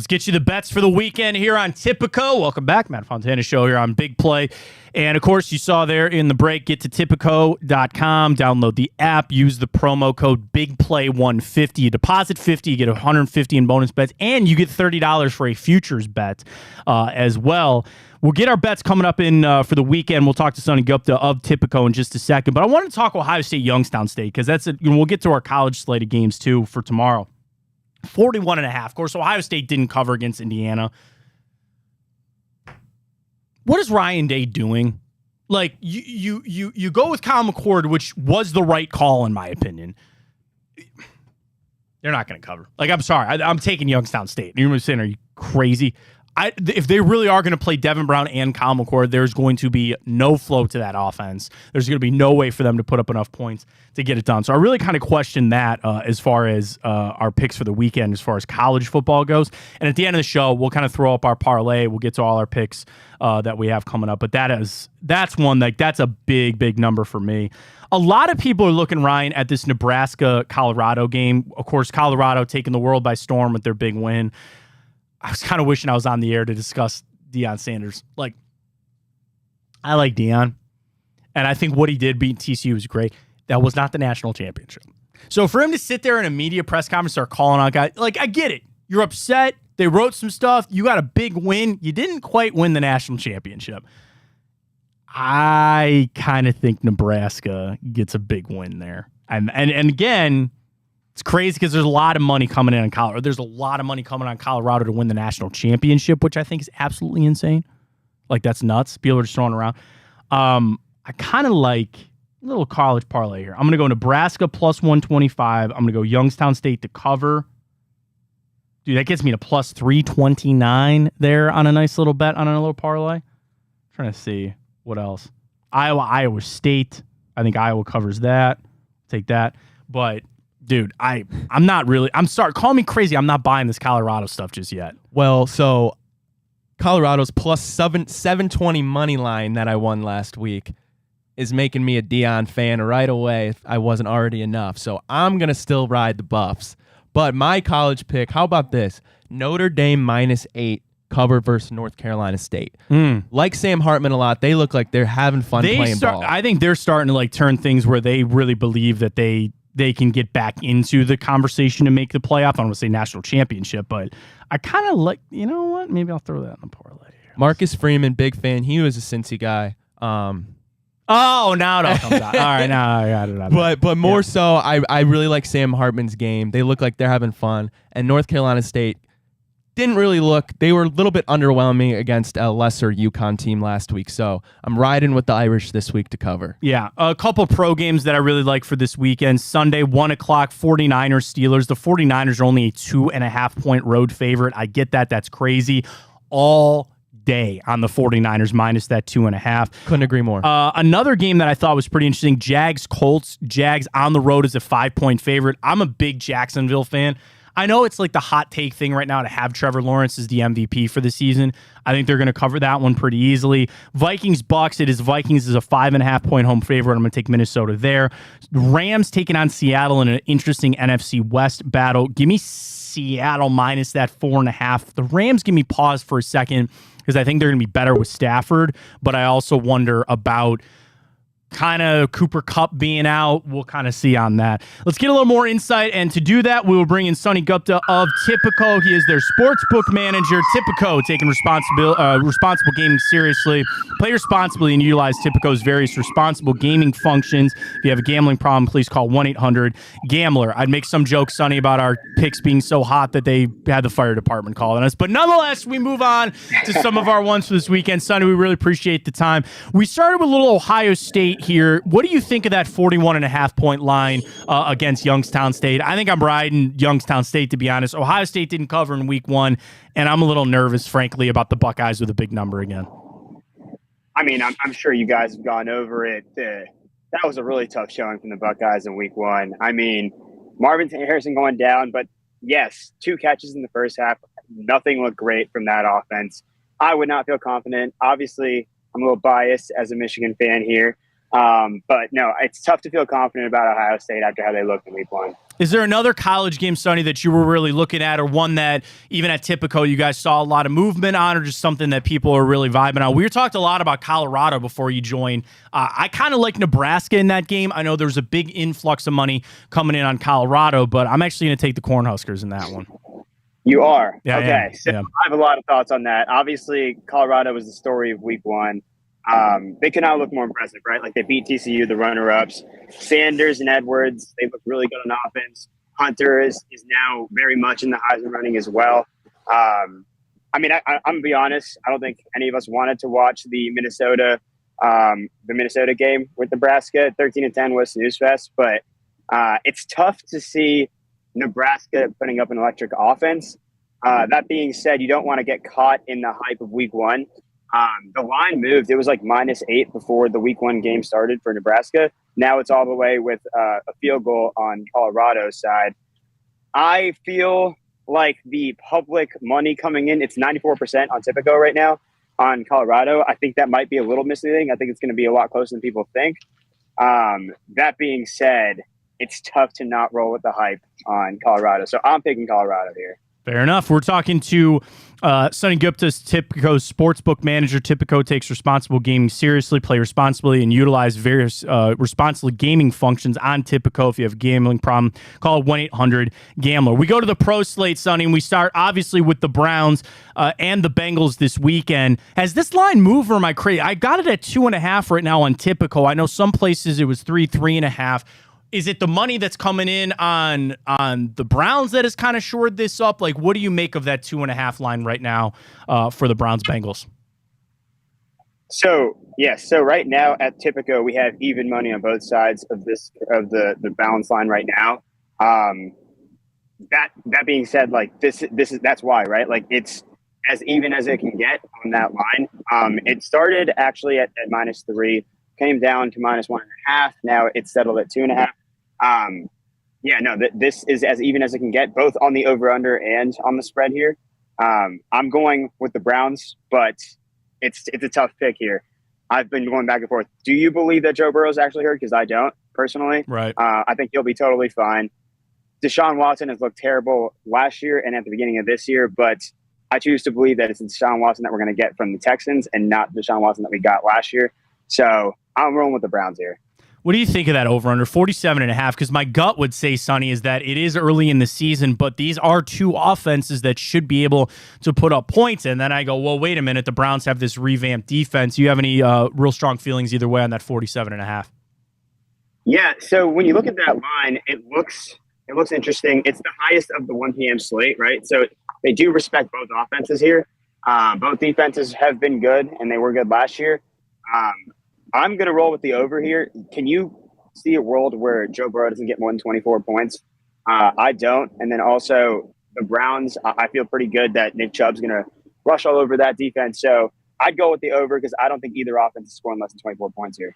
get you the bets for the weekend here on Tipico. Welcome back, Matt Fontana Show here on Big Play. And, of course, you saw there in the break, get to Tipico.com, download the app, use the promo code BIGPLAY150. You deposit $50, you get $150 in bonus bets, and you get $30 for a futures bet as well. We'll get our bets coming up in for the weekend. We'll talk to Sonny Gupta of Tipico in just a second. But I want to talk Ohio State, Youngstown State, because we'll get to our college slate of games, too, for tomorrow. 41.5. Of course, Ohio State didn't cover against Indiana. What is Ryan Day doing? Like, you go with Kyle McCord, which was the right call, in my opinion. They're not going to cover. Like, I'm sorry. I'm taking Youngstown State. You're saying, are you crazy? If they really are going to play Devin Brown and Kyle McCord, there's going to be no flow to that offense. There's going to be no way for them to put up enough points to get it done. So I really kind of question that as far as our picks for the weekend, as far as college football goes. And at the end of the show, we'll kind of throw up our parlay. We'll get to all our picks that we have coming up. But that's one, like, that's a big, big number for me. A lot of people are looking, Ryan, at this Nebraska-Colorado game. Of course, Colorado taking the world by storm with their big win. I was kind of wishing I was on the air to discuss Deion Sanders. Like, I like Deion, and I think what he did beating TCU was great. That was not the national championship. So for him to sit there in a media press conference, start calling out guys, like, I get it. You're upset. They wrote some stuff. You got a big win. You didn't quite win the national championship. I kind of think Nebraska gets a big win there. And again, it's crazy because there's a lot of money coming in on Colorado. There's a lot of money coming on Colorado to win the national championship, which I think is absolutely insane. Like, that's nuts. People are just throwing around. I kind of like a little college parlay here. I'm going to go Nebraska plus 125. I'm going to go Youngstown State to cover. Dude, that gets me to plus 329 there on a nice little bet on a little parlay. I'm trying to see what else. Iowa State. I think Iowa covers that. Take that. But dude, I'm not really. I'm sorry. Call me crazy. I'm not buying this Colorado stuff just yet. Well, so Colorado's plus 720 money line that I won last week is making me a Deion fan right away if I wasn't already enough. So I'm going to still ride the Buffs. But my college pick, how about this? Notre Dame -8 cover versus North Carolina State. Like Sam Hartman a lot. They look like they're having fun playing ball. I think they're starting to like turn things where they really believe that they can get back into the conversation to make the playoff. I don't want to say national championship, but I kind of like, you know what? Maybe I'll throw that in the parlay here. Marcus Freeman, big fan. He was a Cincy guy. Oh, now it all comes out. All right, now I got it. But more so, I really like Sam Hartman's game. They look like they're having fun. And North Carolina State didn't really look. They were a little bit underwhelming against a lesser UConn team last week. So I'm riding with the Irish this week to cover. Yeah, a couple pro games that I really like for this weekend. Sunday, 1 o'clock, 49ers Steelers. The 49ers are only a 2.5-point road favorite. I get that. That's crazy. All day on the 49ers minus that 2.5. Couldn't agree more. Another game that I thought was pretty interesting, Jags-Colts. Jags on the road as a 5-point favorite. I'm a big Jacksonville fan. I know it's like the hot take thing right now to have Trevor Lawrence as the MVP for the season. I think they're going to cover that one pretty easily. Vikings-Bucks. It is Vikings as a 5.5-point home favorite. I'm going to take Minnesota there. Rams taking on Seattle in an interesting NFC West battle. Give me Seattle minus that 4.5. The Rams give me pause for a second because I think they're going to be better with Stafford, but I also wonder about kind of Cooper Kupp being out. We'll kind of see on that. Let's get a little more insight, and to do that, we will bring in Sonny Gupta of Tipico. He is their sportsbook manager. Tipico, taking responsible gaming seriously. Play responsibly and utilize Tipico's various responsible gaming functions. If you have a gambling problem, please call 1-800-GAMBLER. I'd make some joke, Sonny, about our picks being so hot that they had the fire department calling us, but nonetheless, we move on to some of our ones for this weekend. Sonny, we really appreciate the time. We started with a little Ohio State here. What do you think of that 41.5-point line against Youngstown State? I think I'm riding Youngstown State, to be honest. Ohio State didn't cover in week 1, and I'm a little nervous, frankly, about the Buckeyes with a big number again. I mean, I'm sure you guys have gone over it. That was a really tough showing from the Buckeyes in week 1. I mean, Marvin Harrison going down, but yes, 2 catches in the first half. Nothing looked great from that offense. I would not feel confident. Obviously, I'm a little biased as a Michigan fan here, But no, it's tough to feel confident about Ohio State after how they looked in week 1. Is there another college game, Sonny, that you were really looking at, or one that even at Tipico you guys saw a lot of movement on, or just something that people are really vibing on? We talked a lot about Colorado before you joined. I kind of like Nebraska in that game. I know there's a big influx of money coming in on Colorado, but I'm actually going to take the Cornhuskers in that one. You are? Yeah, okay. So I have a lot of thoughts on that. Obviously, Colorado was the story of week 1. They could not look more impressive, right? Like, they beat TCU, the runner-ups. Sanders and Edwards, they look really good on offense. Hunter is now very much in the Heisman running as well. I'm going to be honest. I don't think any of us wanted to watch the Minnesota game with Nebraska. 13-10 was snooze fest, but it's tough to see Nebraska putting up an electric offense. That being said, you don't want to get caught in the hype of week 1. The line moved. It was like -8 before the week 1 game started for Nebraska. Now it's all the way with a field goal on Colorado's side. I feel like the public money coming in, it's 94% on Tipico right now on Colorado. I think that might be a little misleading. I think it's going to be a lot closer than people think. That being said, it's tough to not roll with the hype on Colorado. So I'm picking Colorado here. Fair enough. We're talking to Sonny Gupta's Tipico's sportsbook manager. Tipico takes responsible gaming seriously, play responsibly, and utilize various responsible gaming functions on Tipico. If you have a gambling problem, call 1-800-GAMBLER. We go to the pro slate, Sonny, and we start obviously with the Browns and the Bengals this weekend. Has this line moved, or am I crazy? I got it at 2.5 right now on Tipico. I know some places it was 3.5. Is it the money that's coming in on the Browns that has kind of shored this up? Like, what do you make of that 2.5 line right now for the Browns-Bengals? So right now at Tipico, we have even money on both sides of the balance line right now. That being said, like that's why, right? Like, it's as even as it can get on that line. It started actually at -3, came down to -1.5. Now it's settled at 2.5. This is as even as it can get, both on the over/under and on the spread here. I'm going with the Browns, but it's a tough pick here. I've been going back and forth. Do you believe that Joe Burrow is actually hurt? Because I don't, personally. Right. I think he'll be totally fine. Deshaun Watson has looked terrible last year and at the beginning of this year, but I choose to believe that it's Deshaun Watson that we're going to get from the Texans and not Deshaun Watson that we got last year. So I'm rolling with the Browns here. What do you think of that over-under 47.5? Because my gut would say, Sonny, is that it is early in the season, but these are two offenses that should be able to put up points. And then I go, well, wait a minute. The Browns have this revamped defense. Do you have any real strong feelings either way on that 47.5? Yeah. So when you look at that line, it looks interesting. It's the highest of the 1 p.m. slate, right? So they do respect both offenses here. Both defenses have been good, and they were good last year. I'm going to roll with the over here. Can you see a world where Joe Burrow doesn't get more than 24 points? I don't. And then also the Browns, I feel pretty good that Nick Chubb's going to rush all over that defense. So I'd go with the over because I don't think either offense is scoring less than 24 points here.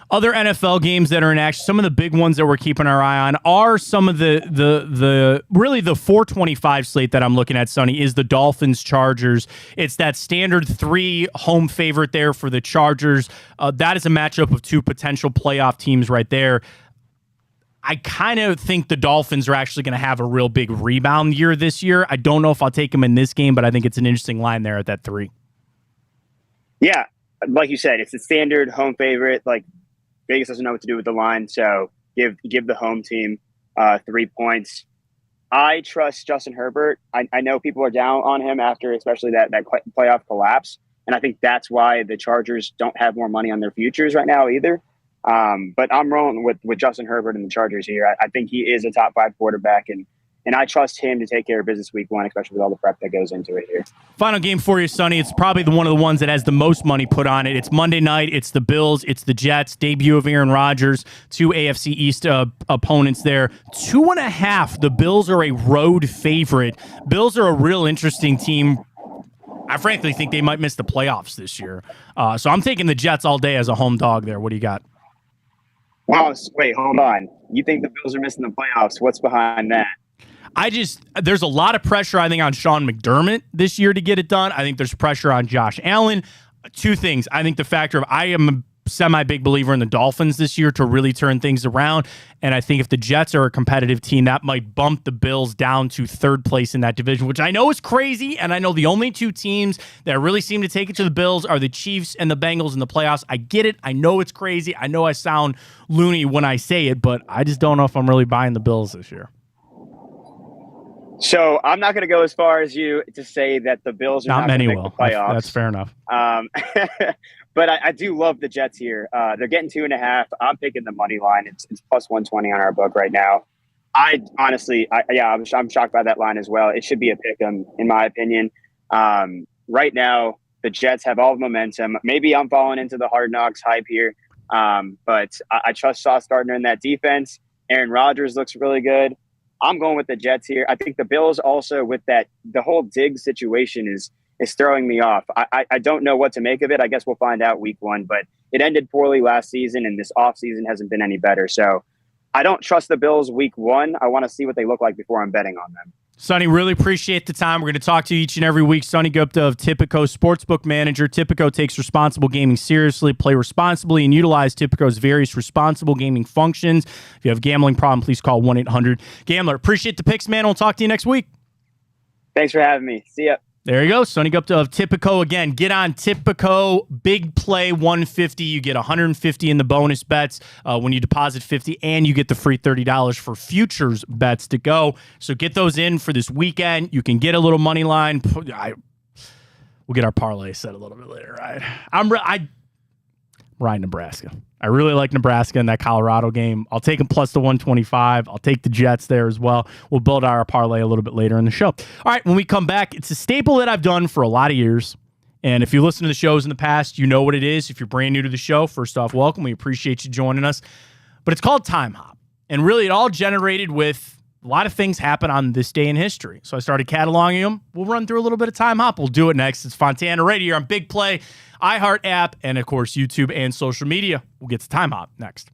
Other NFL games that are in action, some of the big ones that we're keeping our eye on are some of the really the 425 slate that I'm looking at, Sonny, is the Dolphins-Chargers. It's that standard 3 home favorite there for the Chargers. That is a matchup of 2 potential playoff teams right there. I kind of think the Dolphins are actually going to have a real big rebound year this year. I don't know if I'll take them in this game, but I think it's an interesting line there at that 3. Yeah, like you said, it's the standard home favorite. Like, Vegas doesn't know what to do with the line, so give the home team 3 points. I trust Justin Herbert. I know people are down on him after especially that playoff collapse, and I think that's why the Chargers don't have more money on their futures right now either. But I'm rolling with Justin Herbert and the Chargers here. I think he is a top 5 quarterback, and I trust him to take care of business week 1, especially with all the prep that goes into it here. Final game for you, Sonny. It's probably one of the ones that has the most money put on it. It's Monday night. It's the Bills. It's the Jets. Debut of Aaron Rodgers. 2 AFC East opponents there. 2.5. The Bills are a road favorite. Bills are a real interesting team. I frankly think they might miss the playoffs this year. So I'm taking the Jets all day as a home dog there. What do you got? Wow, wait, hold on. You think the Bills are missing the playoffs? What's behind that? There's a lot of pressure, I think, on Sean McDermott this year to get it done. I think there's pressure on Josh Allen. 2 things. I think the factor of I am semi-big believer in the Dolphins this year to really turn things around. And I think if the Jets are a competitive team, that might bump the Bills down to third place in that division, which I know is crazy. And I know the only two teams that really seem to take it to the Bills are the Chiefs and the Bengals in the playoffs. I get it. I know it's crazy. I know I sound loony when I say it, but I just don't know if I'm really buying the Bills this year. So I'm not going to go as far as you to say that the Bills are not going to make the playoffs. That's fair enough. But I do love the Jets here. They're getting 2.5. I'm picking the money line. It's plus 120 on our book right now. I'm shocked by that line as well. It should be a pick 'em, in my opinion. Right now, the Jets have all the momentum. Maybe I'm falling into the Hard Knocks hype here, but I trust Sauce Gardner in that defense. Aaron Rodgers looks really good. I'm going with the Jets here. I think the Bills also with that, the whole Diggs situation is throwing me off. I don't know what to make of it. I guess we'll find out week 1, but it ended poorly last season and this offseason hasn't been any better. So I don't trust the Bills week 1. I want to see what they look like before I'm betting on them. Sonny, really appreciate the time. We're going to talk to you each and every week. Sonny Gupta of Tipico, Sportsbook Manager. Tipico takes responsible gaming seriously. Play responsibly and utilize Tipico's various responsible gaming functions. If you have a gambling problem, please call 1-800-GAMBLER. Appreciate the picks, man. We'll talk to you next week. Thanks for having me. See ya. There you go. Sonny Gupta of Tipico. Again, get on Tipico. Big play 150. You get 150 in the bonus bets when you deposit 50, and you get the free $30 for futures bets to go. So get those in for this weekend. You can get a little money line. We'll get our parlay set a little bit later, right? I'm riding Nebraska. I really like Nebraska in that Colorado game. I'll take them plus the 125. I'll take the Jets there as well. We'll build our parlay a little bit later in the show. All right, when we come back, it's a staple that I've done for a lot of years. And if you listen to the shows in the past, you know what it is. If you're brand new to the show, first off, welcome. We appreciate you joining us. But it's called Timehop. And really, it all generated with a lot of things happen on this day in history. So I started cataloging them. We'll run through a little bit of Timehop. We'll do it next. It's Fontana right here on Big Play, iHeart app, and of course, YouTube and social media. We'll get to Timehop next.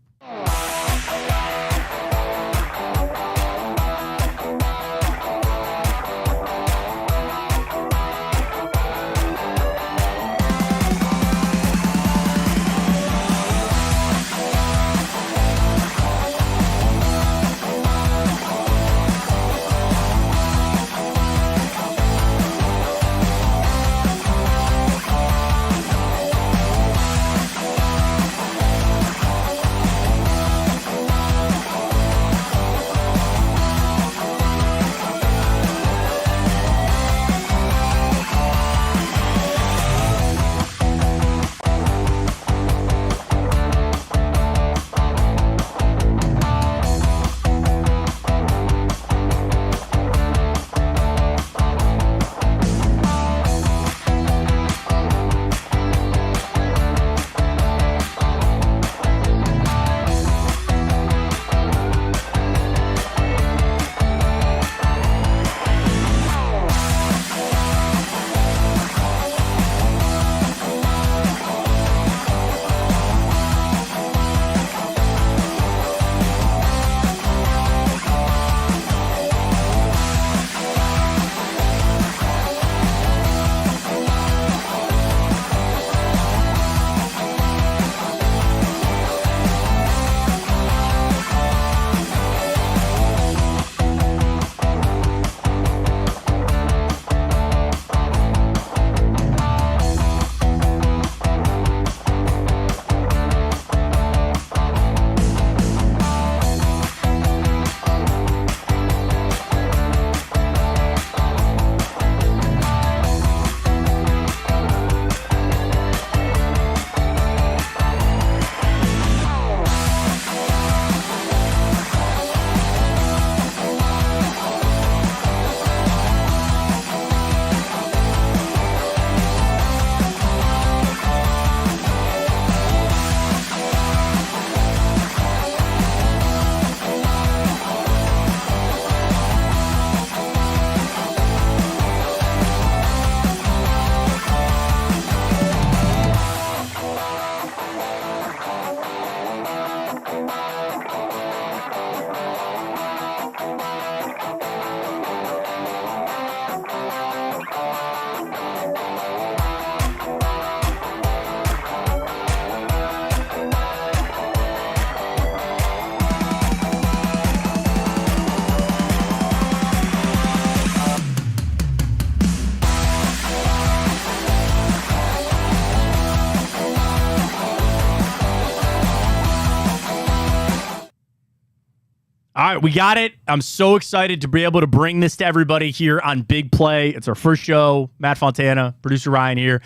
right, we got it. I'm so excited to be able to bring this to everybody here on Big Play. It's our first show. Matt Fontana, producer Ryan here.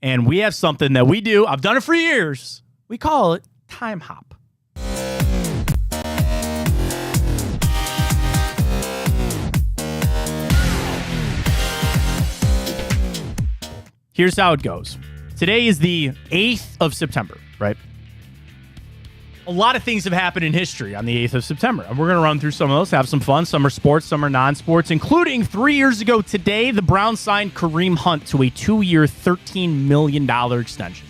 And we have something that we do. I've done it for years. We call it Timehop. Here's how it goes. Today is the 8th of September, right? A lot of things have happened in history on the 8th of September, and we're going to run through some of those, have some fun. Some are sports, some are non-sports, including 3 years ago today, the Browns signed Kareem Hunt to a 2-year, $13 million extension.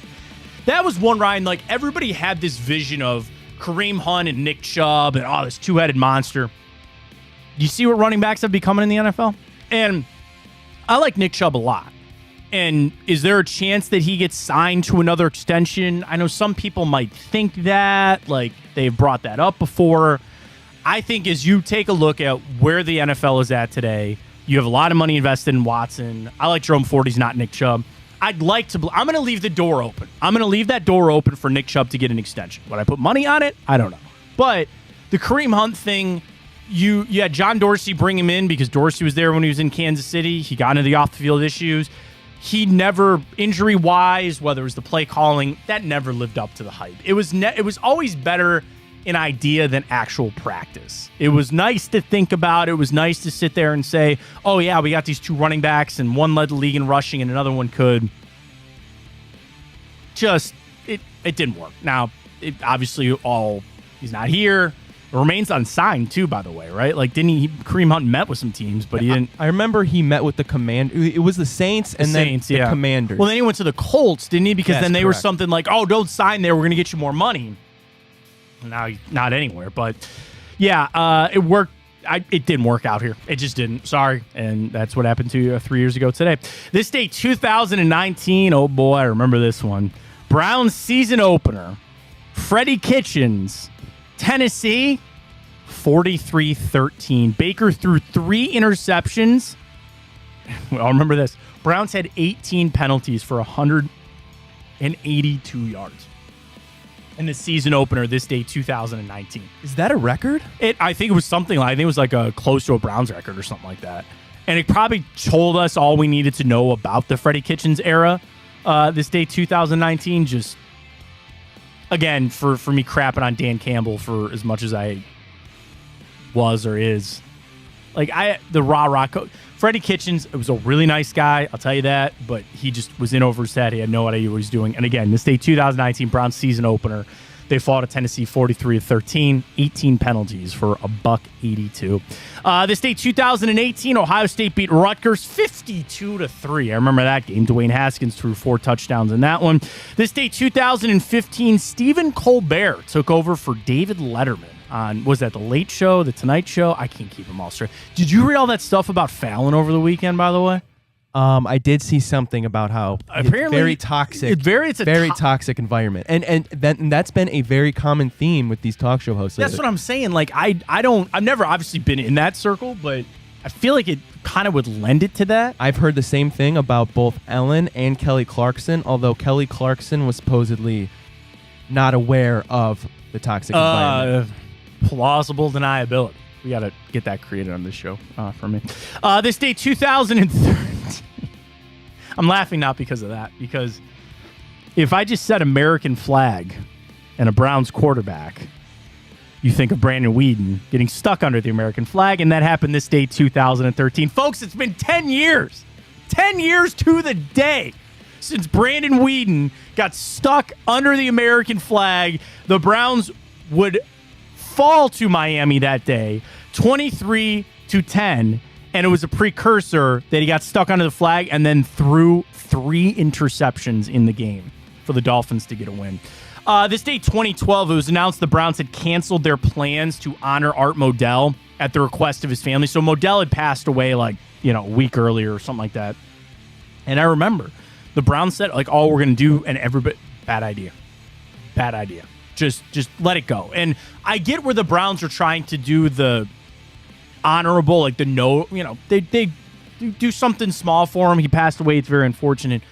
That was one, Ryan, like everybody had this vision of Kareem Hunt and Nick Chubb and this two-headed monster. You see what running backs have become in the NFL? And I like Nick Chubb a lot. And is there a chance that he gets signed to another extension? I know some people might think that, like they've brought that up before. I think as you take a look at where the NFL is at today, you have a lot of money invested in Watson. I like Jerome Ford. He's not Nick Chubb. I'm going to leave the door open. I'm going to leave that door open for Nick Chubb to get an extension. Would I put money on it? I don't know. But the Kareem Hunt thing, you had John Dorsey bring him in because Dorsey was there when he was in Kansas City. He got into the off-the-field issues. He never, injury-wise, whether it was the play calling, that never lived up to the hype. It was always better an idea than actual practice. It was nice to think about. It was nice to sit there and say, oh, yeah, we got these two running backs, and one led the league in rushing, and another one could. It didn't work. Now, obviously, he's not here. It remains unsigned, too, by the way, right? Like, Kareem Hunt met with some teams, but he didn't. I remember he met with the Commander. It was the Saints and then the Commanders. Well, then he went to the Colts, didn't he? Because then they were something like, oh, don't sign there. We're going to get you more money. Now, not anywhere. But, yeah, it worked. It didn't work out here. It just didn't. Sorry. And that's what happened to you 3 years ago today. This day, 2019. Oh, boy, I remember this one. Browns season opener. Freddie Kitchens. Tennessee, 43-13. Baker threw 3 interceptions. Well, remember this. Browns had 18 penalties for 182 yards. In the season opener this day, 2019. Is that a record? I think it was something like, I think it was like a close to a Browns record or something like that. And it probably told us all we needed to know about the Freddie Kitchens era this day, 2019. Just, again, for me crapping on Dan Campbell for as much as I was or is. Like, the rah-rah coach. Freddie Kitchens was a really nice guy, I'll tell you that, but he just was in over his head. He had no idea what he was doing. And again, this day, 2019 Browns season opener, they fought at Tennessee 43-13, 18 penalties for $182. This day, 2018, Ohio State beat Rutgers 52-3. I remember that game. Dwayne Haskins threw 4 touchdowns in that one. This day, 2015, Stephen Colbert took over for David Letterman on, was that The Late Show, The Tonight Show? I can't keep them all straight. Did you read all that stuff about Fallon over the weekend, by the way? I did see something about how apparently very toxic, very toxic environment, and that's been a very common theme with these talk show hosts. That's what I'm saying. Like I've never obviously been in that circle, but I feel like it kind of would lend it to that. I've heard the same thing about both Ellen and Kelly Clarkson, although Kelly Clarkson was supposedly not aware of the toxic environment. Plausible deniability. We got to get that created on this show for me. This day, 2013. I'm laughing not because of that, because if I just said American flag and a Browns quarterback, you think of Brandon Weeden getting stuck under the American flag, and that happened this day, 2013. Folks, it's been 10 years. 10 years to the day since Brandon Weeden got stuck under the American flag. The Browns would fall to Miami that day, 23-10, and it was a precursor that he got stuck under the flag and then threw 3 interceptions in the game for the Dolphins to get a win. This day, 2012, it was announced the Browns had canceled their plans to honor Art Modell at the request of his family. So Modell had passed away a week earlier or something like that. And I remember the Browns said, all we're going to do, and everybody, bad idea. Just let it go. And I get where the Browns are trying to do the honorable, they do something small for him. He passed away. It's very unfortunate.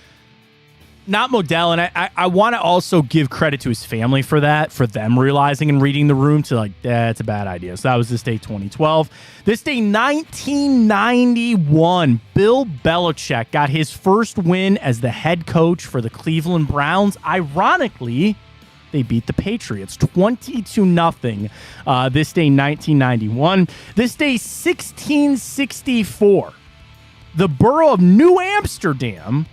not Modell, and I want to also give credit to his family for that, for them realizing and reading the room to like, that's a bad idea. So that was this day 2012. This day 1991, Bill Belichick got his first win as the head coach for the Cleveland Browns. Ironically, they beat the Patriots 22-0. This day 1991. This day 1664. The borough of New Amsterdam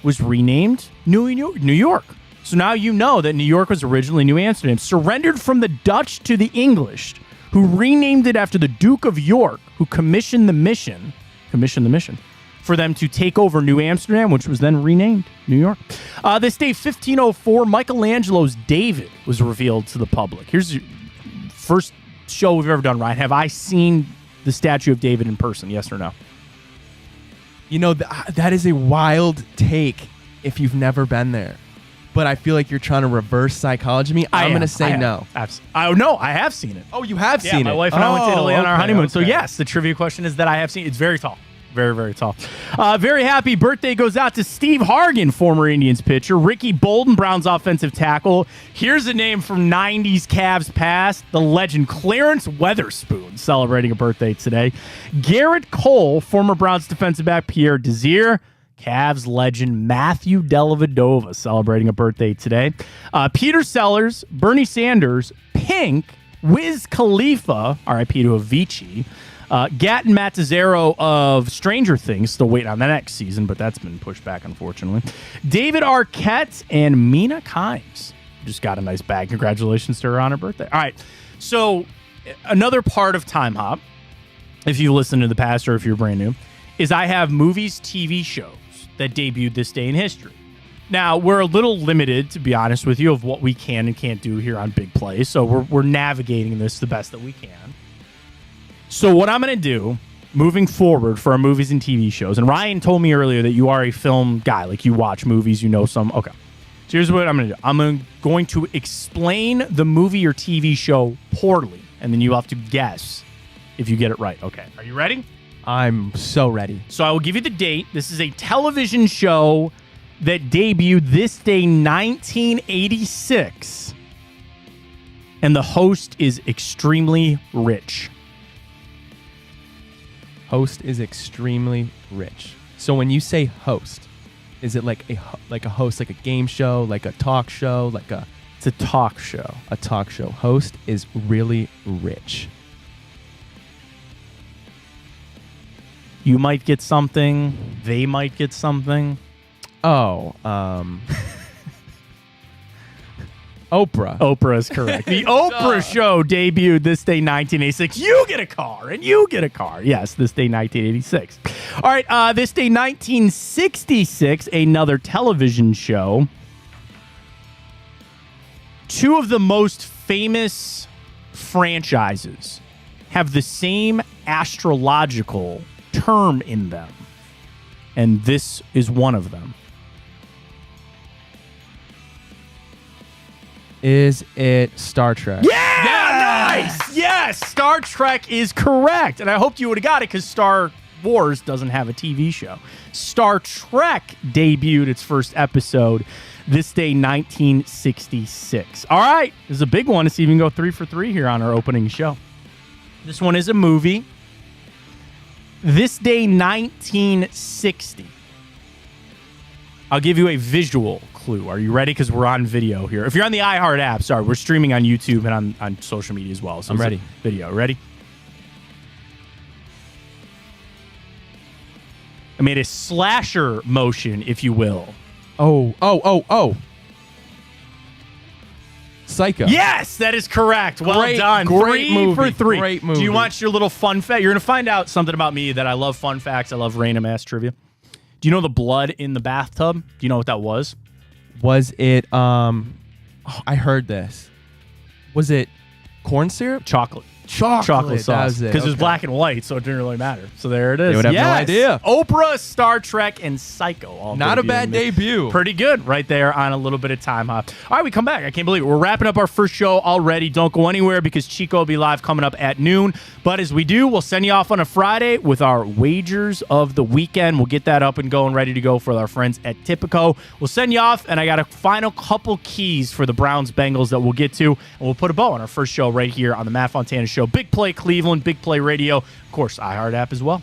was renamed New York. So now you know that New York was originally New Amsterdam. Surrendered from the Dutch to the English, who renamed it after the Duke of York, who commissioned the mission for them to take over New Amsterdam, which was then renamed New York. This day, 1504, Michelangelo's David was revealed to the public. Here's your first show we've ever done, Ryan. Have I seen the statue of David in person, yes or no? You know, that is a wild take if you've never been there. But I feel like you're trying to reverse psychology me. I'm going to say no. No, I have seen it. Oh, you have seen it? My wife and I went to Italy on our honeymoon. So, yes, the trivia question is that I have seen it. It's very tall. Very, very tall. Very happy birthday goes out to Steve Hargan, former Indians pitcher. Ricky Bolden, Browns offensive tackle. Here's a name from 90s Cavs past. The legend Clarence Weatherspoon celebrating a birthday today. Garrett Cole, former Browns defensive back Pierre Desir. Cavs legend Matthew Dellavedova celebrating a birthday today. Peter Sellers, Bernie Sanders, Pink, Wiz Khalifa, R.I.P. to Avicii. Gatton Matazzaro of Stranger Things, still waiting on the next season, but that's been pushed back, unfortunately. David Arquette and Mina Kimes just got a nice bag. Congratulations to her on her birthday. All right, so another part of Timehop, if you listen to the past or if you're brand new, is I have movies, TV shows that debuted this day in history. Now, we're a little limited, to be honest with you, of what we can and can't do here on Big Play, so we're navigating this the best that we can. So what I'm going to do moving forward for our movies and TV shows, and Ryan told me earlier that you are a film guy, like you watch movies, you know some. Okay. So here's what I'm going to do. I'm going to explain the movie or TV show poorly, and then you have to guess if you get it right. Okay. Are you ready? I'm so ready. So I will give you the date. This is a television show that debuted this day, 1986, and the host is extremely rich. Host is extremely rich. So when you say host, is it like a host, like a game show, like a talk show, It's a talk show. A talk show. Host is really rich. You might get something. They might get something. Oh, Oprah. Oprah is correct. The Oprah show debuted this day, 1986. You get a car, and you get a car. Yes, this day, 1986. All right, this day, 1966, another television show. Two of the most famous franchises have the same astrological term in them, and this is one of them. Is it Star Trek? Yeah, nice. Yes, Star Trek is correct. And I hoped you would have got it because Star Wars doesn't have a TV show. Star Trek debuted its first episode this day, 1966. All right, this is a big one to see if we can go 3 for 3 here on our opening show. This one is a movie. This day, 1960. I'll give you a visual clue. Are you ready? Because we're on video here. If you're on the iHeart app, sorry, we're streaming on YouTube and on social media as well. So I'm ready. Video. Ready? I made a slasher motion, if you will. Oh. Psycho. Yes, that is correct. Well done. Great 3 movie. for 3. Great movie. Do you want your little fun fact? You're going to find out something about me that I love fun facts. I love random ass trivia. Do you know the blood in the bathtub? Do you know what that was? Was it, I heard this. Was it corn syrup? Chocolate. Chocolate sauce. Because it was black and white, so it didn't really matter. So there it is. They would have no idea. Oprah, Star Trek, and Psycho. All Not a bad debut. Pretty good right there on a little bit of Time Hop. All right, we come back. I can't believe it. We're wrapping up our first show already. Don't go anywhere because Chico will be live coming up at noon. But as we do, we'll send you off on a Friday with our wagers of the weekend. We'll get that up and going, ready to go for our friends at Tipico. We'll send you off, and I got a final couple keys for the Browns-Bengals that we'll get to, and we'll put a bow on our first show right here on the Matt Fontana Show. Big Play Cleveland, Big Play Radio, of course, iHeart app as well.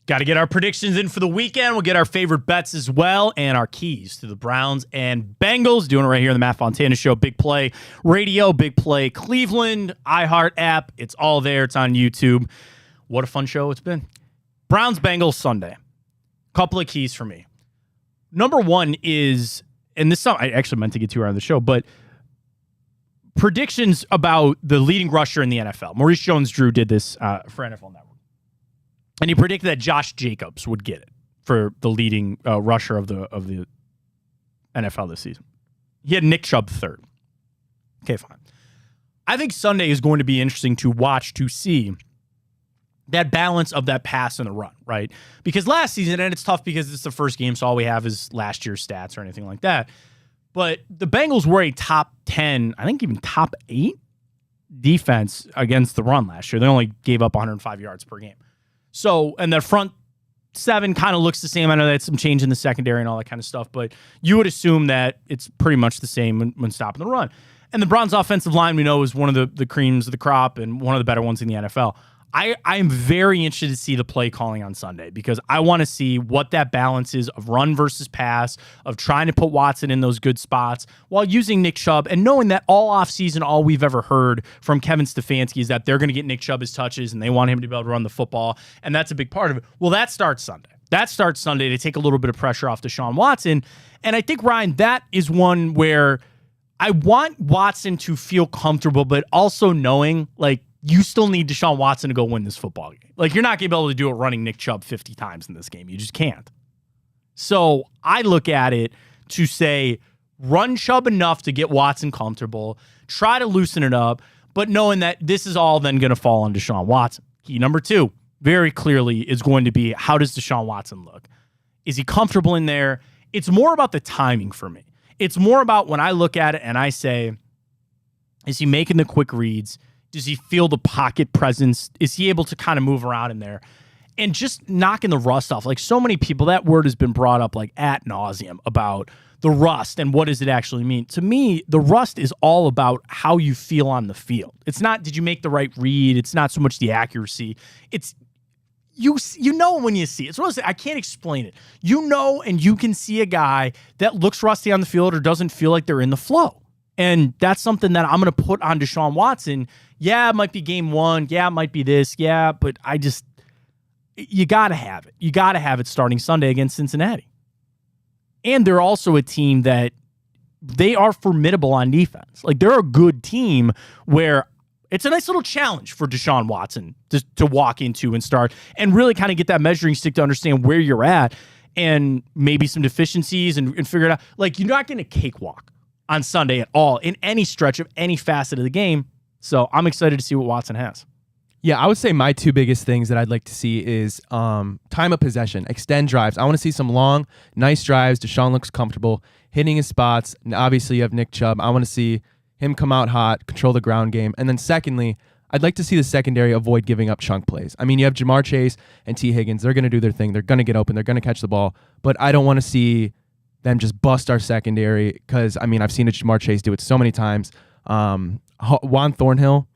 Got to get our predictions in for the weekend. We'll get our favorite bets as well and our keys to the Browns and Bengals. Doing it right here on the Matt Fontana Show. Big Play Radio, Big Play Cleveland, iHeart app. It's all there. It's on YouTube. What a fun show it's been. Browns-Bengals Sunday. Couple of keys for me. Number one is, and this I actually meant to get to around the show, but predictions about the leading rusher in the NFL. Maurice Jones-Drew did this for NFL Network. And he predicted that Josh Jacobs would get it for the leading rusher of the NFL this season. He had Nick Chubb third. Okay, fine. I think Sunday is going to be interesting to watch to see that balance of that pass and the run, right? Because last season, and it's tough because it's the first game, so all we have is last year's stats or anything like that. But the Bengals were a top 10, I think even top 8 defense against the run last year. They only gave up 105 yards per game. So, and the front 7 kind of looks the same. I know that's some change in the secondary and all that kind of stuff, but you would assume that it's pretty much the same when stopping the run. And the Browns' offensive line, we know, is one of the creams of the crop and one of the better ones in the NFL. I am very interested to see the play calling on Sunday because I want to see what that balance is of run versus pass, of trying to put Watson in those good spots while using Nick Chubb and knowing that all offseason, all we've ever heard from Kevin Stefanski is that they're going to get Nick Chubb his touches and they want him to be able to run the football, and that's a big part of it. Well, that starts Sunday. That starts Sunday to take a little bit of pressure off Deshaun Watson, and I think, Ryan, that is one where I want Watson to feel comfortable, but also knowing, like, you still need Deshaun Watson to go win this football game. Like, you're not going to be able to do it running Nick Chubb 50 times in this game. You just can't. So I look at it to say, run Chubb enough to get Watson comfortable, try to loosen it up, but knowing that this is all then going to fall on Deshaun Watson. Key number 2, very clearly, is going to be, how does Deshaun Watson look? Is he comfortable in there? It's more about the timing for me. It's more about when I look at it and I say, is he making the quick reads? Does he feel the pocket presence? Is he able to kind of move around in there? And just knocking the rust off. Like, so many people, that word has been brought up like ad nauseum about the rust and what does it actually mean. To me, the rust is all about how you feel on the field. It's not, did you make the right read? It's not so much the accuracy. It's, you know when you see it. So I can't explain it. You know, and you can see a guy that looks rusty on the field or doesn't feel like they're in the flow. And that's something that I'm going to put on Deshaun Watson. Yeah, it might be game 1. Yeah, it might be this. Yeah, but you got to have it. You got to have it starting Sunday against Cincinnati. And they're also a team that they are formidable on defense. Like, they're a good team where it's a nice little challenge for Deshaun Watson to walk into and start and really kind of get that measuring stick to understand where you're at and maybe some deficiencies and figure it out. Like, you're not going to cakewalk on Sunday at all in any stretch of any facet of the game. So I'm excited to see what Watson has. Yeah, I would say my 2 biggest things that I'd like to see is time of possession, extend drives. I want to see some long, nice drives. Deshaun looks comfortable hitting his spots. And obviously, you have Nick Chubb. I want to see him come out hot, control the ground game. And then secondly, I'd like to see the secondary avoid giving up chunk plays. I mean, you have Jamar Chase and T. Higgins. They're going to do their thing. They're going to get open. They're going to catch the ball. But I don't want to see them just bust our secondary because, I mean, I've seen Jamar Chase do it so many times. Juan Thornhill,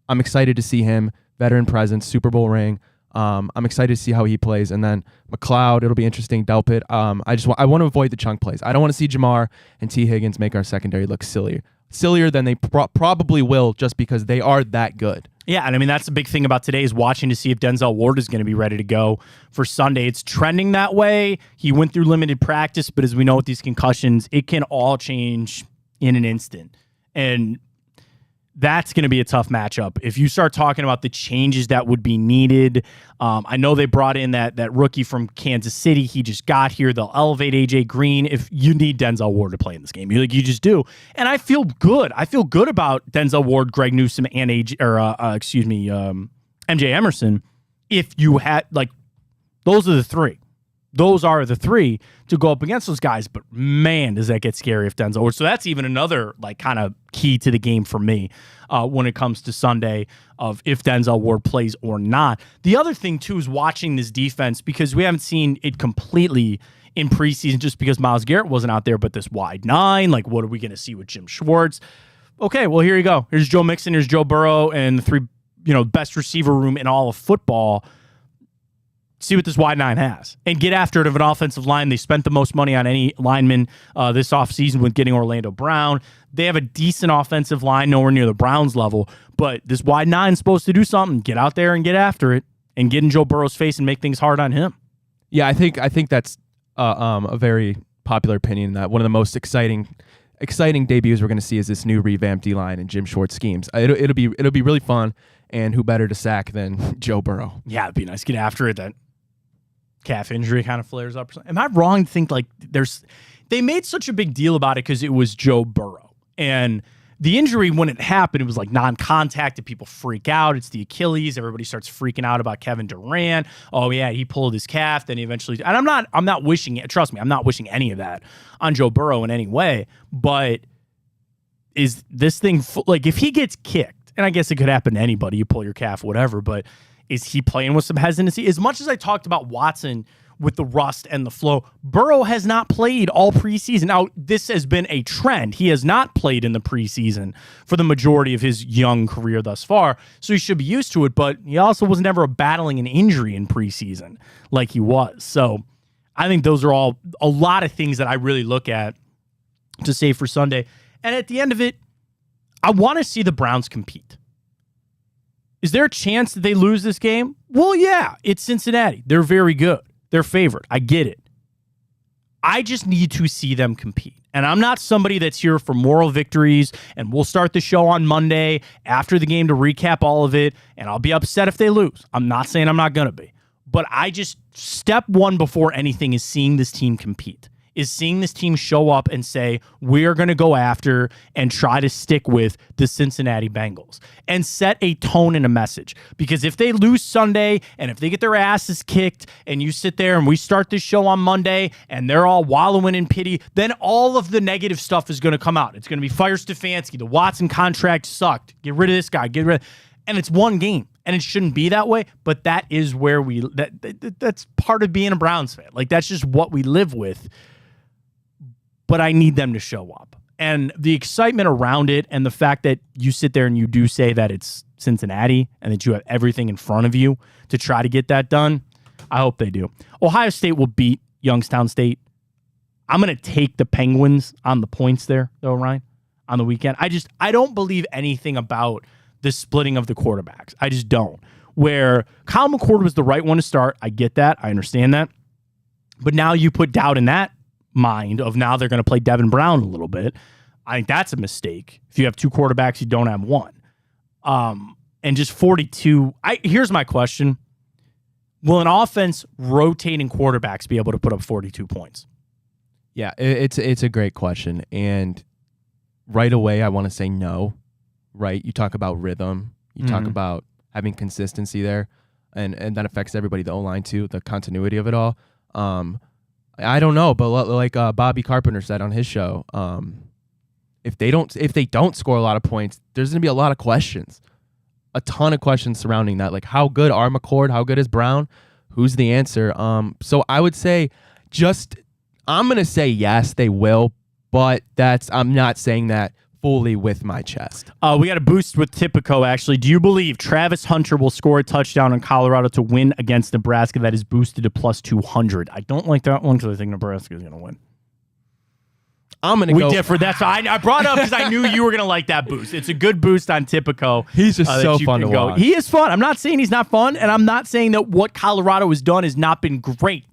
I'm excited to see him. Veteran presence, Super Bowl ring. I'm excited to see how he plays. And then McLeod, it'll be interesting. Delpit. I want to avoid the chunk plays. I don't want to see Jamar and T. Higgins make our secondary look sillier than they probably will just because they are that good. Yeah, and I mean, that's the big thing about today is watching to see if Denzel Ward is going to be ready to go for Sunday. It's trending that way. He went through limited practice, but as we know with these concussions, it can all change in an instant. And that's going to be a tough matchup. If you start talking about the changes that would be needed, I know they brought in that rookie from Kansas City. He just got here. They'll elevate A.J. Green. If you need Denzel Ward to play in this game, you just do. And I feel good. I feel good about Denzel Ward, Greg Newsome, and MJ Emerson. If you had, like, those are the 3. Those are the 3 to go up against those guys. But man, does that get scary if Denzel Ward. So that's even another like kind of key to the game for me when it comes to Sunday of if Denzel Ward plays or not. The other thing too is watching this defense because we haven't seen it completely in preseason just because Myles Garrett wasn't out there. But this wide 9, like what are we going to see with Jim Schwartz? Okay, well here you go. Here's Joe Mixon, here's Joe Burrow, and the 3 best receiver room in all of football. See what this wide 9 has and get after it of an offensive line. They spent the most money on any lineman this offseason with getting Orlando Brown. They have a decent offensive line, nowhere near the Browns level, but this wide 9 is supposed to do something. Get out there and get after it and get in Joe Burrow's face and make things hard on him. Yeah, I think that's a very popular opinion that one of the most exciting debuts we're going to see is this new revamped D-line and Jim Schwartz schemes. It'll be really fun, and who better to sack than Joe Burrow? Yeah, it'd be nice. Get after it. That calf injury kind of flares up or something. Am I wrong to think like they made such a big deal about it because it was Joe Burrow and the injury when it happened, it was like non-contact and people freak out. It's the Achilles. Everybody starts freaking out about Kevin Durant. Oh yeah, he pulled his calf. Then he eventually, and I'm not wishing it. Trust me, I'm not wishing any of that on Joe Burrow in any way. But is this thing like if he gets kicked, and I guess it could happen to anybody, you pull your calf, whatever, but is he playing with some hesitancy? As much as I talked about Watson with the rust and the flow. Burrow has not played all preseason. Now, this has been a trend. He has not played in the preseason for the majority of his young career thus far, so he should be used to it, but he also was never battling an injury in preseason like he was. So I think those are all a lot of things that I really look at to save for Sunday. And at the end of it, I want to see the Browns compete. Is there a chance that they lose this game? Well, yeah, it's Cincinnati. They're very good. They're favored. I get it. I just need to see them compete. And I'm not somebody that's here for moral victories, and we'll start the show on Monday after the game to recap all of it, and I'll be upset if they lose. I'm not saying I'm not going to be. But I just, step one before anything is seeing this team compete. Is seeing this team show up and say, we're going to go after and try to stick with the Cincinnati Bengals and set a tone and a message. Because if they lose Sunday and if they get their asses kicked and you sit there and we start this show on Monday and they're all wallowing in pity, then all of the negative stuff is going to come out. It's going to be fire Stefanski. The Watson contract sucked. Get rid of this guy. And it's one game. And it shouldn't be that way, but that is where that's part of being a Browns fan. Like, that's just what we live with. But I need them to show up. And the excitement around it and the fact that you sit there and you do say that it's Cincinnati and that you have everything in front of you to try to get that done, I hope they do. Ohio State will beat Youngstown State. I'm going to take the Penguins on the points there, though, Ryan, on the weekend. I don't believe anything about the splitting of the quarterbacks. I just don't. Where Kyle McCord was the right one to start, I get that. I understand that. But now you put doubt in that mind of now they're going to play Devin Brown a little bit. I think that's a mistake. If you have two quarterbacks, you don't have one. And just 42. Here's my question. Will an offense rotating quarterbacks be able to put up 42 points? Yeah, it's a great question. And right away, I want to say no. Right? You talk about rhythm. You talk about having consistency there. And that affects everybody, the O-line too, the continuity of it all. I don't know, but like Bobby Carpenter said on his show, if they don't score a lot of points, there's going to be a lot of questions, a ton of questions surrounding that. Like, how good are McCord? How good is Brown? Who's the answer? So I would say I'm going to say yes, they will, but I'm not saying that fully with my chest. We got a boost with Tipico, actually. Do you believe Travis Hunter will score a touchdown in Colorado to win against Nebraska? That is boosted to plus 200. I don't like that one because I think Nebraska is going to win. I'm going to go. We differ. That's why I brought it up because I knew you were going to like that boost. It's a good boost on Tipico. He's just so fun to watch. He is fun. I'm not saying he's not fun, and I'm not saying that what Colorado has done has not been great.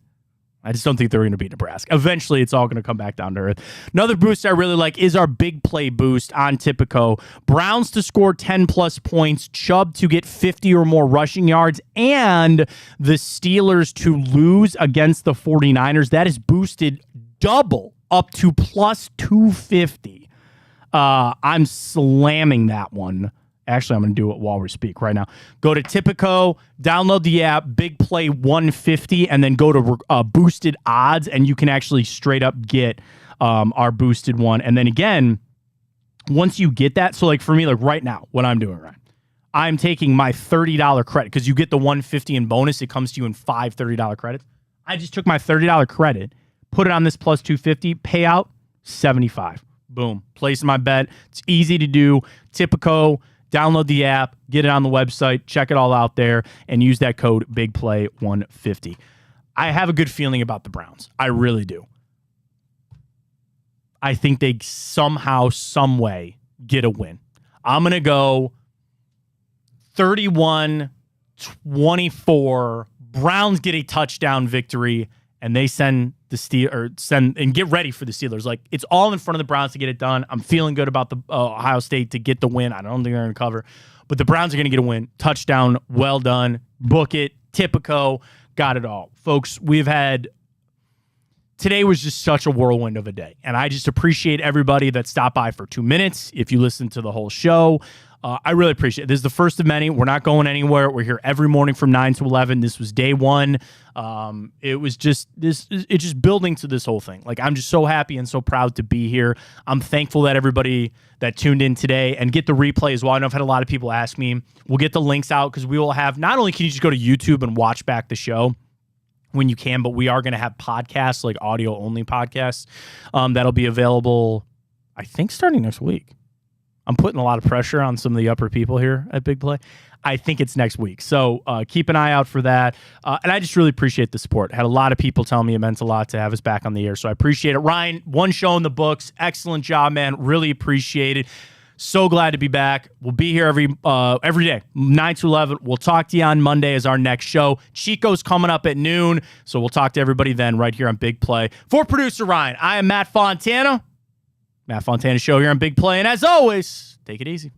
I just don't think they're going to beat Nebraska. Eventually, it's all going to come back down to earth. Another boost I really like is our big play boost on Tipico. Browns to score 10-plus points, Chubb to get 50 or more rushing yards, and the Steelers to lose against the 49ers. That is boosted double up to plus 250. I'm slamming that one. Actually, I'm going to do it while we speak right now. Go to Tipico, download the app, big play 150, and then go to boosted odds, and you can actually straight up get our boosted one. And then again, once you get that, so like for me, like right now, what I'm doing, right, I'm taking my $30 credit because you get the 150 in bonus. It comes to you in 5 $30 credits. I just took my $30 credit, put it on this plus 250, payout 75. Boom. Place my bet. It's easy to do. Tipico. Download the app, get it on the website, check it all out there, and use that code BIGPLAY150. I have a good feeling about the Browns. I really do. I think they somehow, some way get a win. I'm going to go 31-24. Browns get a touchdown victory, and they send and get ready for the Steelers. Like, it's all in front of the Browns to get it done. I'm feeling good about the Ohio State to get the win. I don't think they're going to cover, but the Browns are going to get a win. Touchdown, well done. Book it. Tipico, got it all. Folks, today was just such a whirlwind of a day, and I just appreciate everybody that stopped by for 2 minutes. If you listened to the whole show, I really appreciate it. This is the first of many. We're not going anywhere. We're here every morning from 9 to 11. This was day one. It's just building to this whole thing. Like, I'm just so happy and so proud to be here. I'm thankful that everybody that tuned in today and get the replay as well. I know I've had a lot of people ask me. We'll get the links out because we will have, not only can you just go to YouTube and watch back the show, when you can, but we are going to have podcasts, like audio only podcasts, that'll be available, I think, starting next week. I'm putting a lot of pressure on some of the upper people here at Big Play. I think it's next week. So keep an eye out for that. And I just really appreciate the support. Had a lot of people tell me it meant a lot to have us back on the air. So I appreciate it. Ryan, one show in the books. Excellent job, man. Really appreciate it. So glad to be back. We'll be here every day, 9 to 11. We'll talk to you on Monday as our next show. Chico's coming up at noon, so we'll talk to everybody then right here on Big Play. For producer Ryan, I am Matt Fontana. Matt Fontana Show here on Big Play. And as always, take it easy.